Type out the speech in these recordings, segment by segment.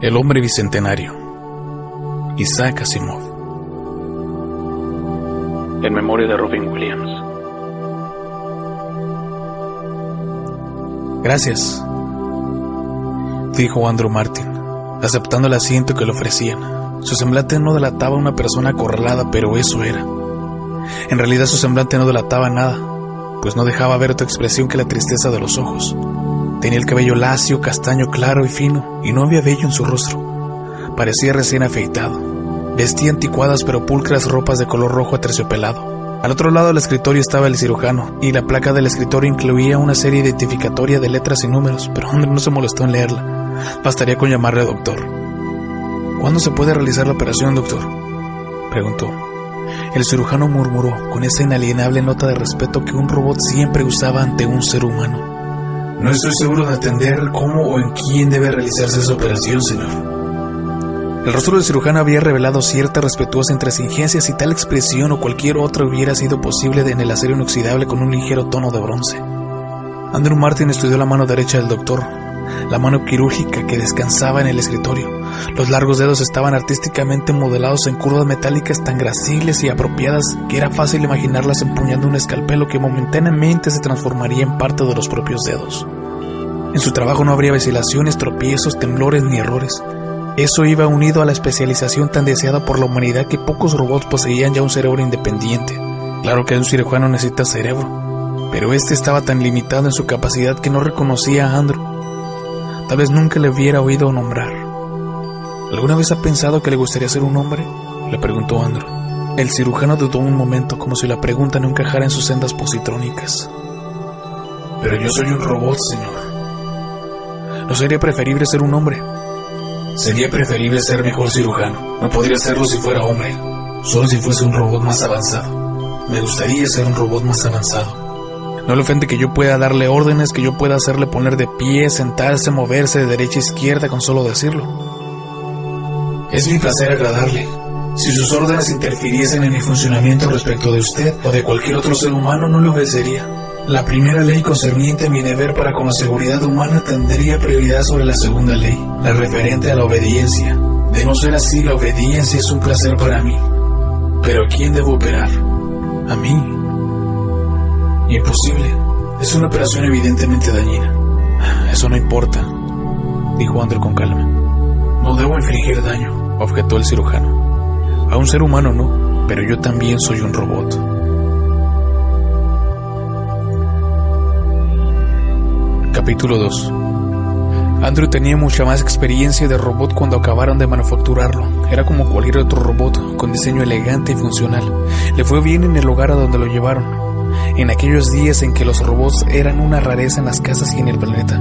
El hombre bicentenario. Isaac Asimov. En memoria de Robin Williams. Gracias, dijo Andrew Martin, aceptando el asiento que le ofrecían. Su semblante no delataba una persona acorralada, pero eso era. En realidad su semblante no delataba nada, pues no dejaba ver otra expresión que la tristeza de los ojos. Tenía el cabello lacio, castaño claro y fino, y no había vello en su rostro. Parecía recién afeitado. Vestía anticuadas pero pulcras ropas de color rojo aterciopelado. Al otro lado del escritorio estaba el cirujano, y la placa del escritorio incluía una serie identificatoria de letras y números, pero Andrew no se molestó en leerla. Bastaría con llamarle doctor. ¿Cuándo se puede realizar la operación, doctor?, preguntó. El cirujano murmuró con esa inalienable nota de respeto que un robot siempre usaba ante un ser humano. No estoy seguro de entender cómo o en quién debe realizarse esa operación, señor. El rostro del cirujano había revelado cierta respetuosa intransigencia si tal expresión o cualquier otra hubiera sido posible en el acero inoxidable con un ligero tono de bronce. Andrew Martin estudió la mano derecha del doctor, la mano quirúrgica que descansaba en el escritorio. Los largos dedos estaban artísticamente modelados en curvas metálicas tan graciles y apropiadas que era fácil imaginarlas empuñando un escalpelo que momentáneamente se transformaría en parte de los propios dedos. En su trabajo no habría vacilaciones, tropiezos, temblores ni errores. Eso iba unido a la especialización tan deseada por la humanidad que pocos robots poseían ya un cerebro independiente. Claro que un cirujano necesita cerebro, pero este estaba tan limitado en su capacidad que no reconocía a Andrew. Tal vez nunca le hubiera oído nombrar. ¿Alguna vez ha pensado que le gustaría ser un hombre?, le preguntó Andrew. El cirujano dudó un momento, como si la pregunta no encajara en sus sendas positrónicas. Pero yo soy un robot, señor. ¿No sería preferible ser un hombre? Sería preferible ser mejor cirujano. No podría serlo si fuera hombre, solo si fuese un robot más avanzado. Me gustaría ser un robot más avanzado. No le ofende que yo pueda darle órdenes, que yo pueda hacerle poner de pie, sentarse, moverse de derecha a izquierda con solo decirlo. Es mi placer agradarle. Si sus órdenes interfiriesen en mi funcionamiento respecto de usted o de cualquier otro ser humano, no le obedecería. La primera ley concerniente a mi deber para con la seguridad humana tendría prioridad sobre la segunda ley, la referente a la obediencia. De no ser así, la obediencia es un placer para mí. ¿Pero a quién debo operar? ¿A mí? Imposible. Es una operación evidentemente dañina. Eso no importa, dijo Andrew con calma. No debo infligir daño, objetó el cirujano. A un ser humano no, pero yo también soy un robot. Capítulo 2. Andrew tenía mucha más experiencia de robot cuando acabaron de manufacturarlo. Era como cualquier otro robot, con diseño elegante y funcional. Le fue bien en el lugar a donde lo llevaron, en aquellos días en que los robots eran una rareza en las casas y en el planeta.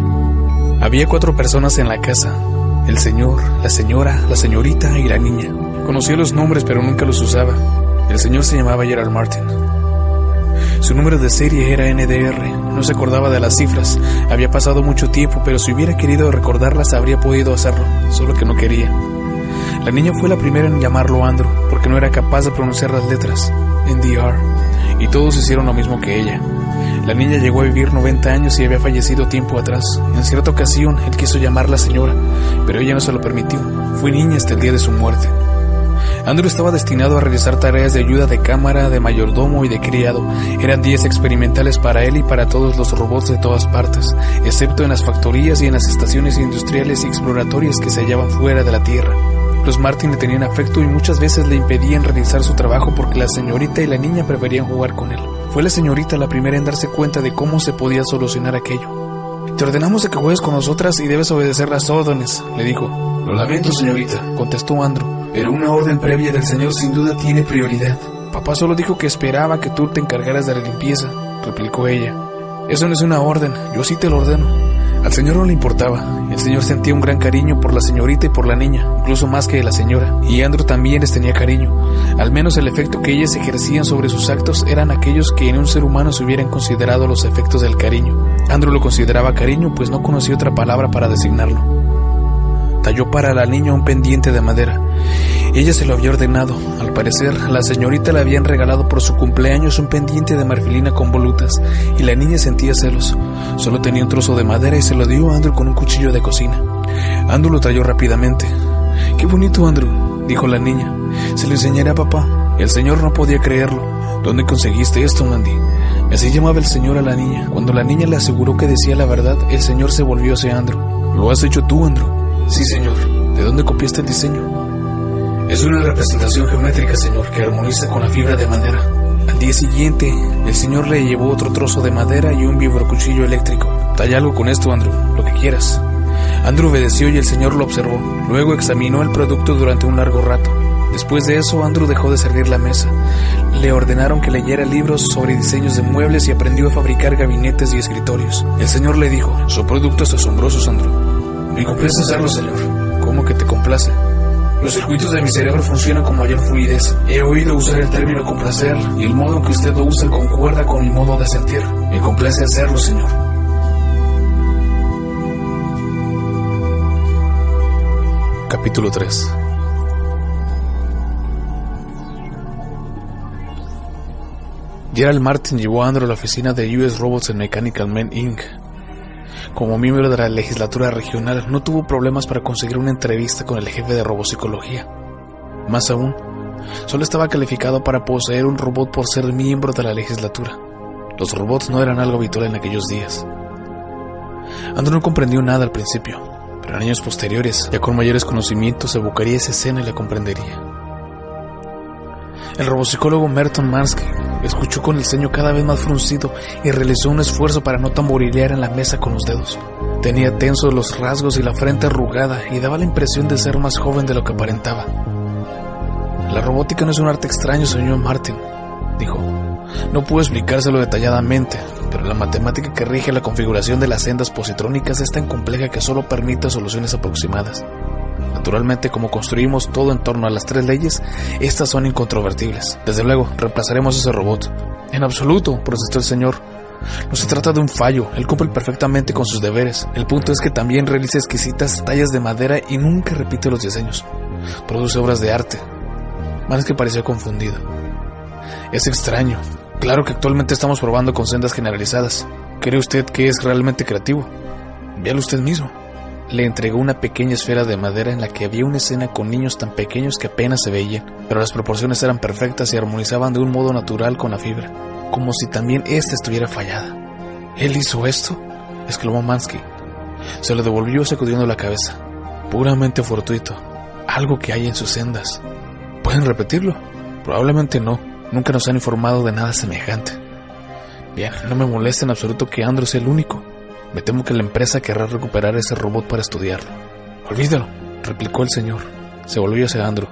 Había 4 personas en la casa: el señor, la señora, la señorita y la niña. Conocía los nombres pero nunca los usaba. El señor se llamaba Gerald Martin. Su número de serie era NDR, no se acordaba de las cifras. Había pasado mucho tiempo, pero si hubiera querido recordarlas habría podido hacerlo, solo que no quería. La niña fue la primera en llamarlo Andrew, porque no era capaz de pronunciar las letras, NDR, y todos hicieron lo mismo que ella. La niña llegó a vivir 90 años y había fallecido tiempo atrás. En cierta ocasión, él quiso llamarla señora, pero ella no se lo permitió. Fue niña hasta el día de su muerte. Andrew estaba destinado a realizar tareas de ayuda de cámara, de mayordomo y de criado. Eran días experimentales para él y para todos los robots de todas partes, excepto en las factorías y en las estaciones industriales y exploratorias que se hallaban fuera de la Tierra. Los Martin le tenían afecto y muchas veces le impedían realizar su trabajo porque la señorita y la niña preferían jugar con él. Fue la señorita la primera en darse cuenta de cómo se podía solucionar aquello. Te ordenamos de que juegues con nosotras y debes obedecer las órdenes, le dijo. Lo lamento, señorita, contestó Andrew, pero una orden previa del señor sin duda tiene prioridad. Papá solo dijo que esperaba que tú te encargaras de la limpieza, replicó ella. Eso no es una orden, yo sí te lo ordeno. Al señor no le importaba. El señor sentía un gran cariño por la señorita y por la niña, incluso más que la señora, y Andrew también les tenía cariño. Al menos el efecto que ellas ejercían sobre sus actos eran aquellos que en un ser humano se hubieran considerado los efectos del cariño. Andrew lo consideraba cariño, pues no conocía otra palabra para designarlo. Talló para la niña un pendiente de madera. Ella se lo había ordenado. Al parecer, la señorita le habían regalado por su cumpleaños un pendiente de marfilina con volutas, y la niña sentía celos. Solo tenía un trozo de madera y se lo dio a Andrew con un cuchillo de cocina. Andrew lo trayó rápidamente. «Qué bonito, Andrew», dijo la niña. «Se lo enseñaré a papá». El señor no podía creerlo. «¿Dónde conseguiste esto, Mandy?». Así llamaba el señor a la niña. Cuando la niña le aseguró que decía la verdad, el señor se volvió hacia Andrew. «¿Lo has hecho tú, Andrew?». «Sí, señor». «¿De dónde copiaste el diseño?». «Es una representación geométrica, señor, que armoniza con la fibra de madera». Al día siguiente, el señor le llevó otro trozo de madera y un vibrocuchillo eléctrico. «Talla algo con esto, Andrew, lo que quieras». Andrew obedeció y el señor lo observó. Luego examinó el producto durante un largo rato. Después de eso, Andrew dejó de servir la mesa. Le ordenaron que leyera libros sobre diseños de muebles y aprendió a fabricar gabinetes y escritorios. El señor le dijo: «Su producto es asombroso, Andrew». «Me complace hacerlo, señor». «¿Cómo que te complace?». «Los circuitos de mi cerebro funcionan con mayor fluidez. He oído usar el término complacer y el modo en que usted lo usa concuerda con mi modo de sentir. Me complace hacerlo, señor». Capítulo 3. Gerald Martin llevó a Andrew a la oficina de US Robots and Mechanical Men Inc. Como miembro de la legislatura regional, no tuvo problemas para conseguir una entrevista con el jefe de robopsicología. Más aún, solo estaba calificado para poseer un robot por ser miembro de la legislatura. Los robots no eran algo habitual en aquellos días. Andrew no comprendió nada al principio, pero en años posteriores, ya con mayores conocimientos, evocaría esa escena y la comprendería. El robopsicólogo Merton Mansky escuchó con el ceño cada vez más fruncido y realizó un esfuerzo para no tamborilear en la mesa con los dedos. Tenía tensos los rasgos y la frente arrugada y daba la impresión de ser más joven de lo que aparentaba. «La robótica no es un arte extraño, señor Martin», dijo. «No puedo explicárselo detalladamente, pero la matemática que rige la configuración de las sendas positrónicas es tan compleja que solo permite soluciones aproximadas. Naturalmente, como construimos todo en torno a las 3 leyes, estas son incontrovertibles. Desde luego, reemplazaremos ese robot». «En absoluto», protestó el señor. «No se trata de un fallo, él cumple perfectamente con sus deberes. El punto es que también realiza exquisitas tallas de madera y nunca repite los diseños. Produce obras de arte». Mansky pareció confundido. «Es extraño. Claro que actualmente estamos probando con sendas generalizadas. ¿Cree usted que es realmente creativo? Véalo usted mismo». Le entregó una pequeña esfera de madera en la que había una escena con niños tan pequeños que apenas se veían, pero las proporciones eran perfectas y armonizaban de un modo natural con la fibra, como si también ésta estuviera fallada. «¿Él hizo esto?», exclamó Mansky. Se lo devolvió sacudiendo la cabeza. «Puramente fortuito. Algo que hay en sus sendas». «¿Pueden repetirlo?». «Probablemente no. Nunca nos han informado de nada semejante». «Bien, no me molesta en absoluto que Andrew sea el único. Me temo que la empresa querrá recuperar ese robot para estudiarlo». «Olvídalo», replicó el señor. Se volvió hacia Andrew.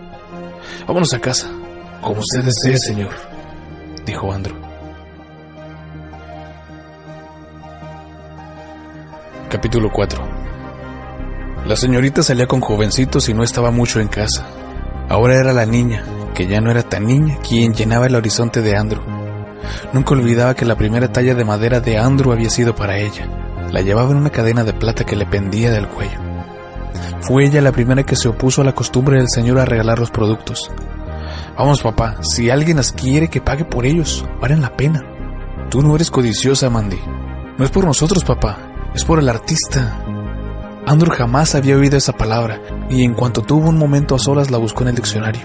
«Vámonos a casa». «Como usted desee, señor», dijo Andrew. Capítulo 4. La señorita salía con jovencitos y no estaba mucho en casa. Ahora era la niña, que ya no era tan niña, quien llenaba el horizonte de Andrew. Nunca olvidaba que la primera talla de madera de Andrew había sido para ella. La llevaba en una cadena de plata que le pendía del cuello. Fue ella la primera que se opuso a la costumbre del señor a regalar los productos. «Vamos, papá, si alguien las quiere, que pague por ellos, valen la pena». «Tú no eres codiciosa, Mandy». «No es por nosotros, papá, es por el artista». Andrew jamás había oído esa palabra, y en cuanto tuvo un momento a solas la buscó en el diccionario.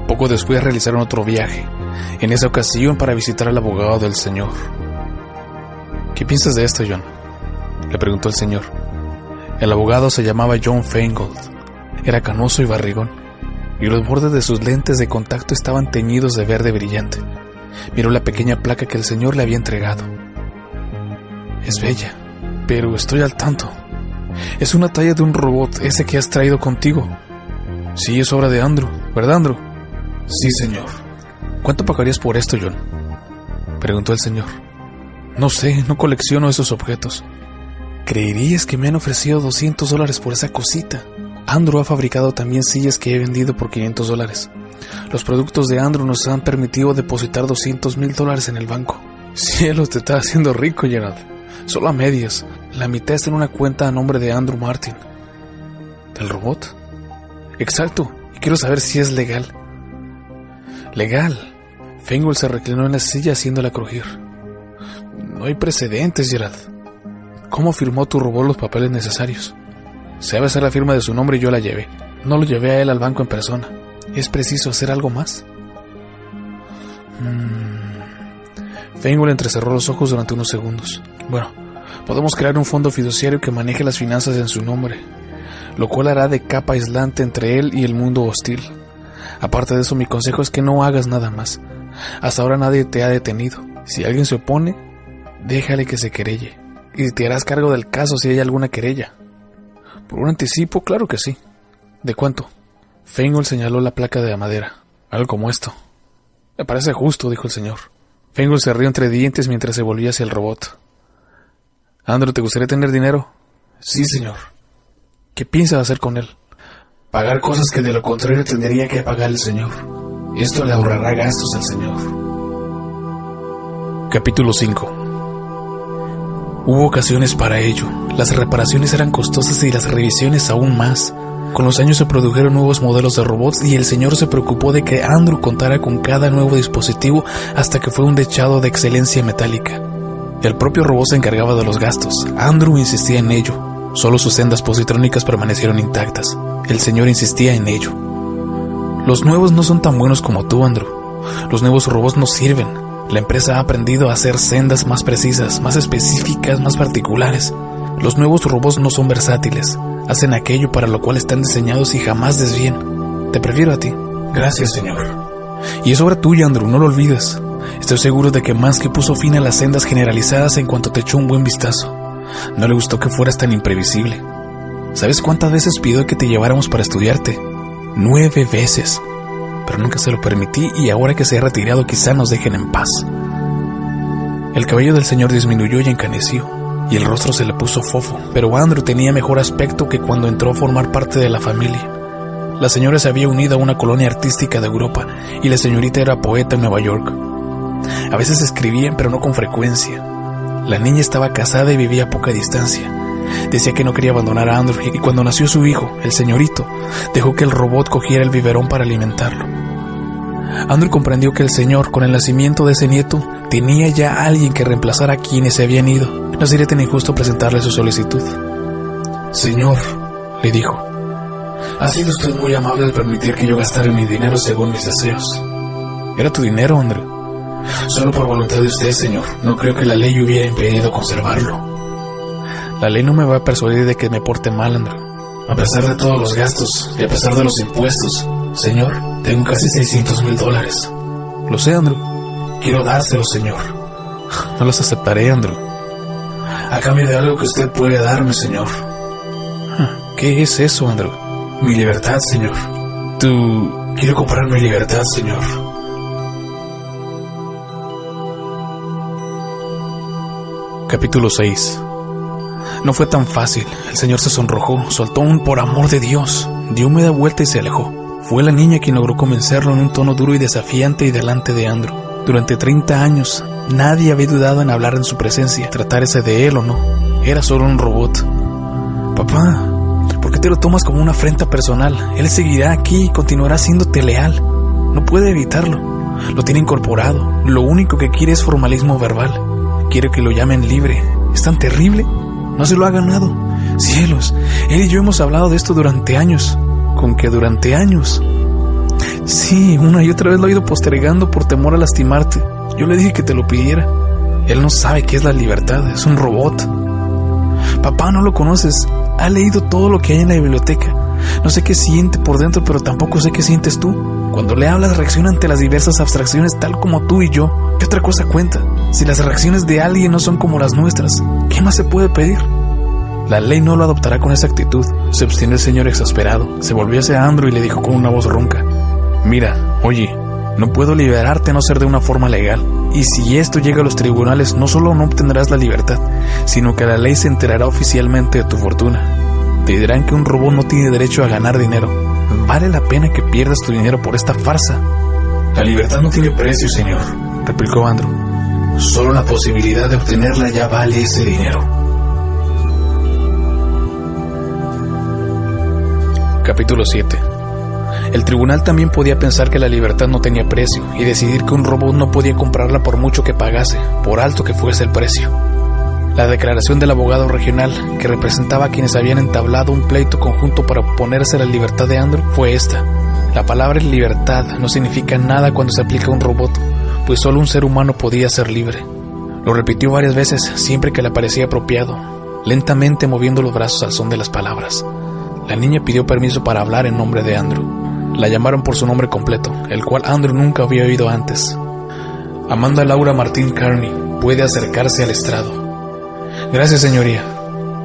Poco después realizaron otro viaje, en esa ocasión para visitar al abogado del señor. «¿Qué piensas de esto, John?», le preguntó el señor. El abogado se llamaba John Feingold. Era canoso y barrigón, y los bordes de sus lentes de contacto estaban teñidos de verde brillante. Miró la pequeña placa que el señor le había entregado. «Es bella, pero estoy al tanto. Es una talla de un robot, ese que has traído contigo». «Sí, es obra de Andrew, ¿verdad, Andrew?». «Sí, señor». «¿Cuánto pagarías por esto, John?», preguntó el señor. «No sé, no colecciono esos objetos». «¿Creerías que me han ofrecido $200 por esa cosita?». «Andrew ha fabricado también sillas que he vendido por $500. Los productos de Andrew nos han permitido depositar $200,000 en el banco». «Cielos, te estás haciendo rico, Gerald». «Solo a medias. La mitad está en una cuenta a nombre de Andrew Martin». ¿Del robot?». «Exacto, y quiero saber si es legal». «Legal». Feingold se reclinó en la silla haciéndola crujir. «No hay precedentes, Gerald». ¿Cómo firmó tu robot los papeles necesarios? Se debe hacer la firma de su nombre y yo la llevé. No lo llevé a él al banco en persona. ¿Es preciso hacer algo más? Feingold entrecerró los ojos durante unos segundos. Bueno, podemos crear un fondo fiduciario que maneje las finanzas en su nombre, lo cual hará de capa aislante entre él y el mundo hostil. Aparte de eso, mi consejo es que no hagas nada más. Hasta ahora nadie te ha detenido. Si alguien se opone, déjale que se querelle. Y te harás cargo del caso si hay alguna querella. ¿Por un anticipo? Claro que sí. ¿De cuánto? Feingold señaló la placa de madera. Algo como esto. Me parece justo, dijo el señor. Feingold se rió entre dientes mientras se volvía hacia el robot. Andrew, ¿te gustaría tener dinero? Sí, señor. ¿Qué piensas hacer con él? Pagar cosas que de lo contrario tendría que pagar el señor. Esto le ahorrará gastos al señor. Capítulo 5. Hubo ocasiones para ello. Las reparaciones eran costosas y las revisiones aún más. Con los años se produjeron nuevos modelos de robots y el señor se preocupó de que Andrew contara con cada nuevo dispositivo hasta que fue un dechado de excelencia metálica. El propio robot se encargaba de los gastos. Andrew insistía en ello. Solo sus sendas positrónicas permanecieron intactas. El señor insistía en ello. Los nuevos no son tan buenos como tú, Andrew. Los nuevos robots no sirven. La empresa ha aprendido a hacer sendas más precisas, más específicas, más particulares. Los nuevos robots no son versátiles. Hacen aquello para lo cual están diseñados y jamás desvían. Te prefiero a ti. Gracias, señor. Y es obra tuya, Andrew, no lo olvides. Estoy seguro de que Mansky puso fin a las sendas generalizadas en cuanto te echó un buen vistazo. No le gustó que fueras tan imprevisible. ¿Sabes cuántas veces pidió que te lleváramos para estudiarte? 9 veces. Pero nunca se lo permití y ahora que se ha retirado quizá nos dejen en paz. El cabello del señor disminuyó y encaneció, y el rostro se le puso fofo, pero Andrew tenía mejor aspecto que cuando entró a formar parte de la familia. La señora se había unido a una colonia artística de Europa, y la señorita era poeta en Nueva York. A veces escribían, pero no con frecuencia. La niña estaba casada y vivía a poca distancia. Decía que no quería abandonar a Andrew, y cuando nació su hijo, el señorito, dejó que el robot cogiera el biberón para alimentarlo. Andrew comprendió que el señor, con el nacimiento de ese nieto, tenía ya a alguien que reemplazara a quienes se habían ido. No sería tan injusto presentarle su solicitud. Señor, le dijo, ha sido usted muy amable al permitir que yo gastara mi dinero según mis deseos. Era tu dinero, Andrew. Solo por voluntad de usted, señor. No creo que la ley hubiera impedido conservarlo. La ley no me va a persuadir de que me porte mal, Andrew. A pesar de todos los gastos y a pesar de los impuestos, señor, tengo casi $600,000. Lo sé, Andrew. Quiero dárselos, señor. No los aceptaré, Andrew. A cambio de algo que usted puede darme, señor. ¿Qué es eso, Andrew? Mi libertad, señor. Quiero comprar mi libertad, señor. Capítulo 6. No fue tan fácil. El señor se sonrojó, soltó un "por amor de Dios", dio media vuelta y se alejó. Fue la niña quien logró convencerlo en un tono duro y desafiante y delante de Andrew. Durante 30 años, nadie había dudado en hablar en su presencia, tratarse de él o no. Era solo un robot. Papá, ¿por qué te lo tomas como una afrenta personal? Él seguirá aquí y continuará siéndote leal. No puede evitarlo. Lo tiene incorporado. Lo único que quiere es formalismo verbal. Quiere que lo llamen libre. ¿Es tan terrible? No se lo ha ganado. Cielos, él y yo hemos hablado de esto durante años. ¿Con qué durante años? Sí, una y otra vez lo he ido postergando por temor a lastimarte. Yo le dije que te lo pidiera. Él no sabe qué es la libertad, es un robot. Papá, no lo conoces. Ha leído todo lo que hay en la biblioteca. No sé qué siente por dentro, pero tampoco sé qué sientes tú. Cuando le hablas, reacciona ante las diversas abstracciones tal como tú y yo. ¿Qué otra cosa cuenta? Si las reacciones de alguien no son como las nuestras, ¿qué más se puede pedir? La ley no lo adoptará con esa actitud. Se obstinó el señor exasperado. Se volvió hacia Andrew y le dijo con una voz ronca: mira, oye, no puedo liberarte a no ser de una forma legal. Y si esto llega a los tribunales, no solo no obtendrás la libertad, sino que la ley se enterará oficialmente de tu fortuna. Te dirán que un robot no tiene derecho a ganar dinero. ¿Vale la pena que pierdas tu dinero por esta farsa? La libertad no tiene precio, señor, replicó Andrew. Solo la posibilidad de obtenerla ya vale ese dinero. Capítulo 7. El tribunal también podía pensar que la libertad no tenía precio y decidir que un robot no podía comprarla por mucho que pagase, por alto que fuese el precio. La declaración del abogado regional, que representaba a quienes habían entablado un pleito conjunto para oponerse a la libertad de Andrew, fue esta: la palabra libertad no significa nada cuando se aplica a un robot, pues solo un ser humano podía ser libre. Lo repitió varias veces, siempre que le parecía apropiado, lentamente moviendo los brazos al son de las palabras. La niña pidió permiso para hablar en nombre de Andrew. La llamaron por su nombre completo, el cual Andrew nunca había oído antes. Amanda Laura Martín Carney puede acercarse al estrado. Gracias, señoría.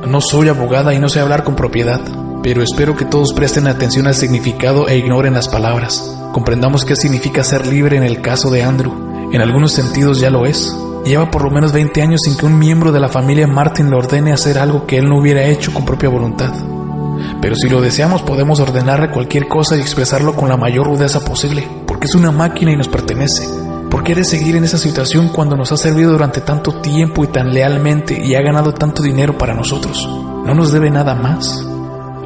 No soy abogada y no sé hablar con propiedad, pero espero que todos presten atención al significado e ignoren las palabras. Comprendamos qué significa ser libre en el caso de Andrew. En algunos sentidos ya lo es. Lleva por lo menos 20 años sin que un miembro de la familia Martin le ordene hacer algo que él no hubiera hecho con propia voluntad. Pero si lo deseamos, podemos ordenarle cualquier cosa y expresarlo con la mayor rudeza posible, porque es una máquina y nos pertenece. ¿Por qué ha de seguir en esa situación cuando nos ha servido durante tanto tiempo y tan lealmente y ha ganado tanto dinero para nosotros? No nos debe nada más.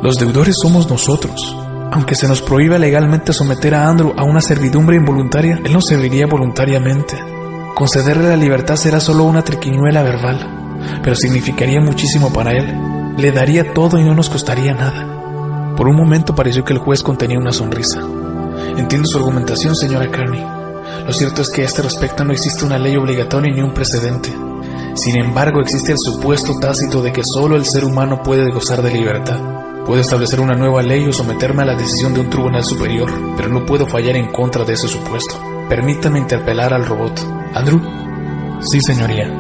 Los deudores somos nosotros. Aunque se nos prohíba legalmente someter a Andrew a una servidumbre involuntaria, él nos serviría voluntariamente. Concederle la libertad será solo una triquiñuela verbal, pero significaría muchísimo para él. Le daría todo y no nos costaría nada. Por un momento pareció que el juez contenía una sonrisa. Entiendo su argumentación, señora Carney. Lo cierto es que a este respecto no existe una ley obligatoria ni un precedente. Sin embargo, existe el supuesto tácito de que solo el ser humano puede gozar de libertad. Puedo establecer una nueva ley o someterme a la decisión de un tribunal superior, pero no puedo fallar en contra de ese supuesto. Permítame interpelar al robot. ¿Andrew? Sí, señoría.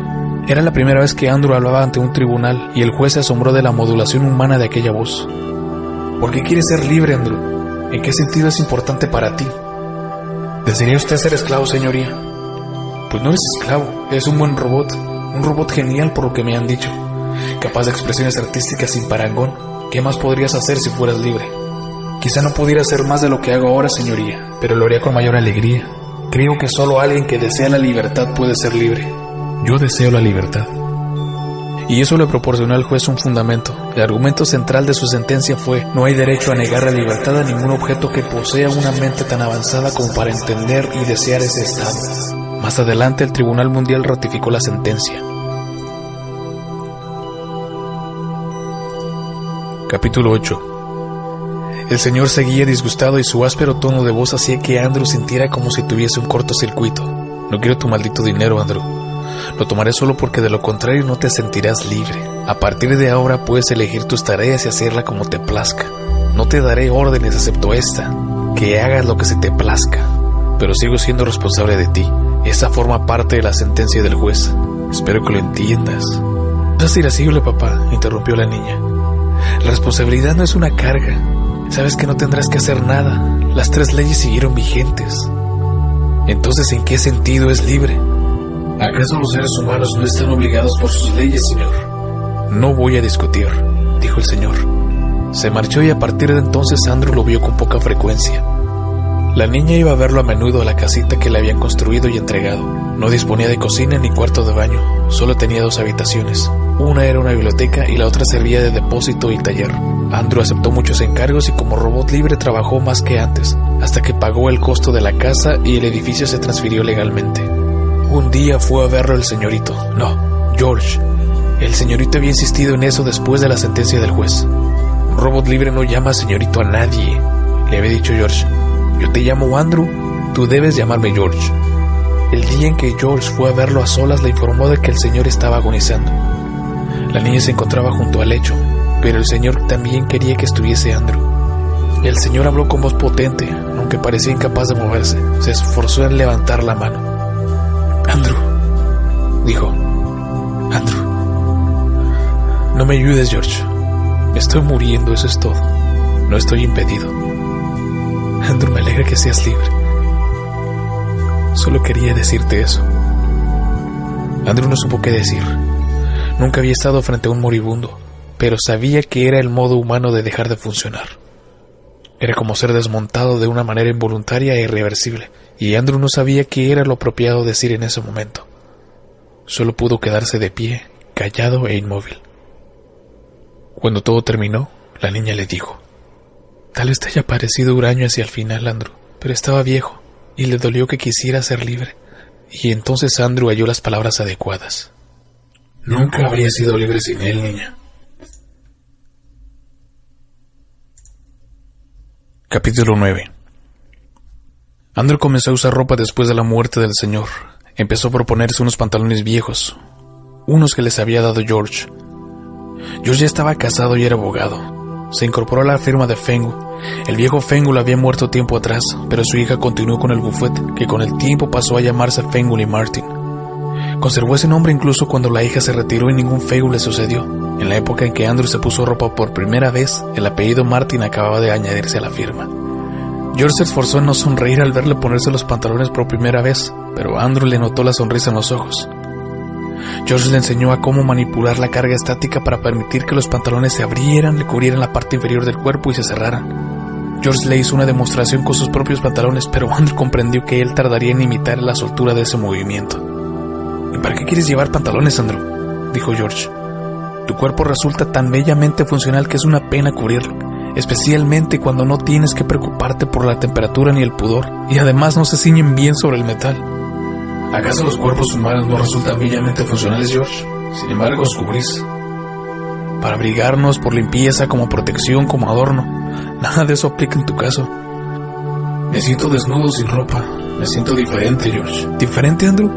Era la primera vez que Andrew hablaba ante un tribunal y el juez se asombró de la modulación humana de aquella voz. ¿Por qué quieres ser libre, Andrew? ¿En qué sentido es importante para ti? ¿Desearía usted ser esclavo, señoría? Pues no eres esclavo, eres un buen robot. Un robot genial por lo que me han dicho. Capaz de expresiones artísticas sin parangón. ¿Qué más podrías hacer si fueras libre? Quizá no pudiera hacer más de lo que hago ahora, señoría, pero lo haría con mayor alegría. Creo que solo alguien que desea la libertad puede ser libre. Yo deseo la libertad. Y eso le proporcionó al juez un fundamento. El argumento central de su sentencia fue: no hay derecho a negar la libertad a ningún objeto que posea una mente tan avanzada como para entender y desear ese estado. Más adelante, el Tribunal Mundial ratificó la sentencia. Capítulo 8. El señor seguía disgustado y su áspero tono de voz hacía que Andrew sintiera como si tuviese un cortocircuito. No quiero tu maldito dinero, Andrew. Lo tomaré solo porque de lo contrario no te sentirás libre. A partir de ahora puedes elegir tus tareas y hacerla como te plazca. No te daré órdenes excepto esta, que hagas lo que se te plazca. Pero sigo siendo responsable de ti. Esa forma parte de la sentencia del juez. Espero que lo entiendas. No seas irascible, papá, interrumpió la niña. La responsabilidad no es una carga. Sabes que no tendrás que hacer nada. Las 3 leyes siguieron vigentes. Entonces, ¿en qué sentido es libre? ¿Acaso los seres humanos no están obligados por sus leyes, señor? No voy a discutir, dijo el señor. Se marchó y a partir de entonces Andrew lo vio con poca frecuencia. La niña iba a verlo a menudo a la casita que le habían construido y entregado. No disponía de cocina ni cuarto de baño, solo tenía 2 habitaciones. Una era una biblioteca y la otra servía de depósito y taller. Andrew aceptó muchos encargos y como robot libre trabajó más que antes, hasta que pagó el costo de la casa y el edificio se transfirió legalmente. Un día fue a verlo el señorito. No, George. El señorito había insistido en eso después de la sentencia del juez. Un robot libre no llama señorito a nadie, le había dicho George. Yo te llamo Andrew, tú debes llamarme George. El día en que George fue a verlo a solas le informó de que el señor estaba agonizando. La niña se encontraba junto al lecho, pero el señor también quería que estuviese Andrew. El señor habló con voz potente, aunque parecía incapaz de moverse. Se esforzó en levantar la mano. Andrew, dijo. Andrew. No me ayudes, George. Me estoy muriendo, eso es todo. No estoy impedido. Andrew, me alegra que seas libre. Solo quería decirte eso. Andrew no supo qué decir. Nunca había estado frente a un moribundo, pero sabía que era el modo humano de dejar de funcionar. Era como ser desmontado de una manera involuntaria e irreversible, y Andrew no sabía qué era lo apropiado decir en ese momento. Solo pudo quedarse de pie, callado e inmóvil. Cuando todo terminó, la niña le dijo: tal vez te haya parecido huraño hacia el final, Andrew, pero estaba viejo y le dolió que quisiera ser libre. Y entonces Andrew halló las palabras adecuadas. Nunca habría sido libre sin él, niña. Capítulo 9. Andrew comenzó a usar ropa después de la muerte del señor. Empezó por ponerse unos pantalones viejos, unos que les había dado George. George ya estaba casado y era abogado. Se incorporó a la firma de Fengu. El viejo Fengu había muerto tiempo atrás, pero su hija continuó con el bufete, que con el tiempo pasó a llamarse Fengu y Martin. Conservó ese nombre incluso cuando la hija se retiró y ningún Fengu le sucedió. En la época en que Andrew se puso ropa por primera vez, el apellido Martin acababa de añadirse a la firma. George se esforzó en no sonreír al verle ponerse los pantalones por primera vez, pero Andrew le notó la sonrisa en los ojos. George le enseñó a cómo manipular la carga estática para permitir que los pantalones se abrieran, le cubrieran la parte inferior del cuerpo y se cerraran. George le hizo una demostración con sus propios pantalones, pero Andrew comprendió que él tardaría en imitar la soltura de ese movimiento. ¿Y para qué quieres llevar pantalones, Andrew?, dijo George. Tu cuerpo resulta tan bellamente funcional que es una pena cubrirlo, especialmente cuando no tienes que preocuparte por la temperatura ni el pudor, y además no se ciñen bien sobre el metal. ¿Acaso los cuerpos humanos no resultan bellamente funcionales, George? Sin embargo, os cubrís. Para abrigarnos, por limpieza, como protección, como adorno. Nada de eso aplica en tu caso. Me siento desnudo sin ropa. Me siento diferente, George. ¿Diferente, Andrew?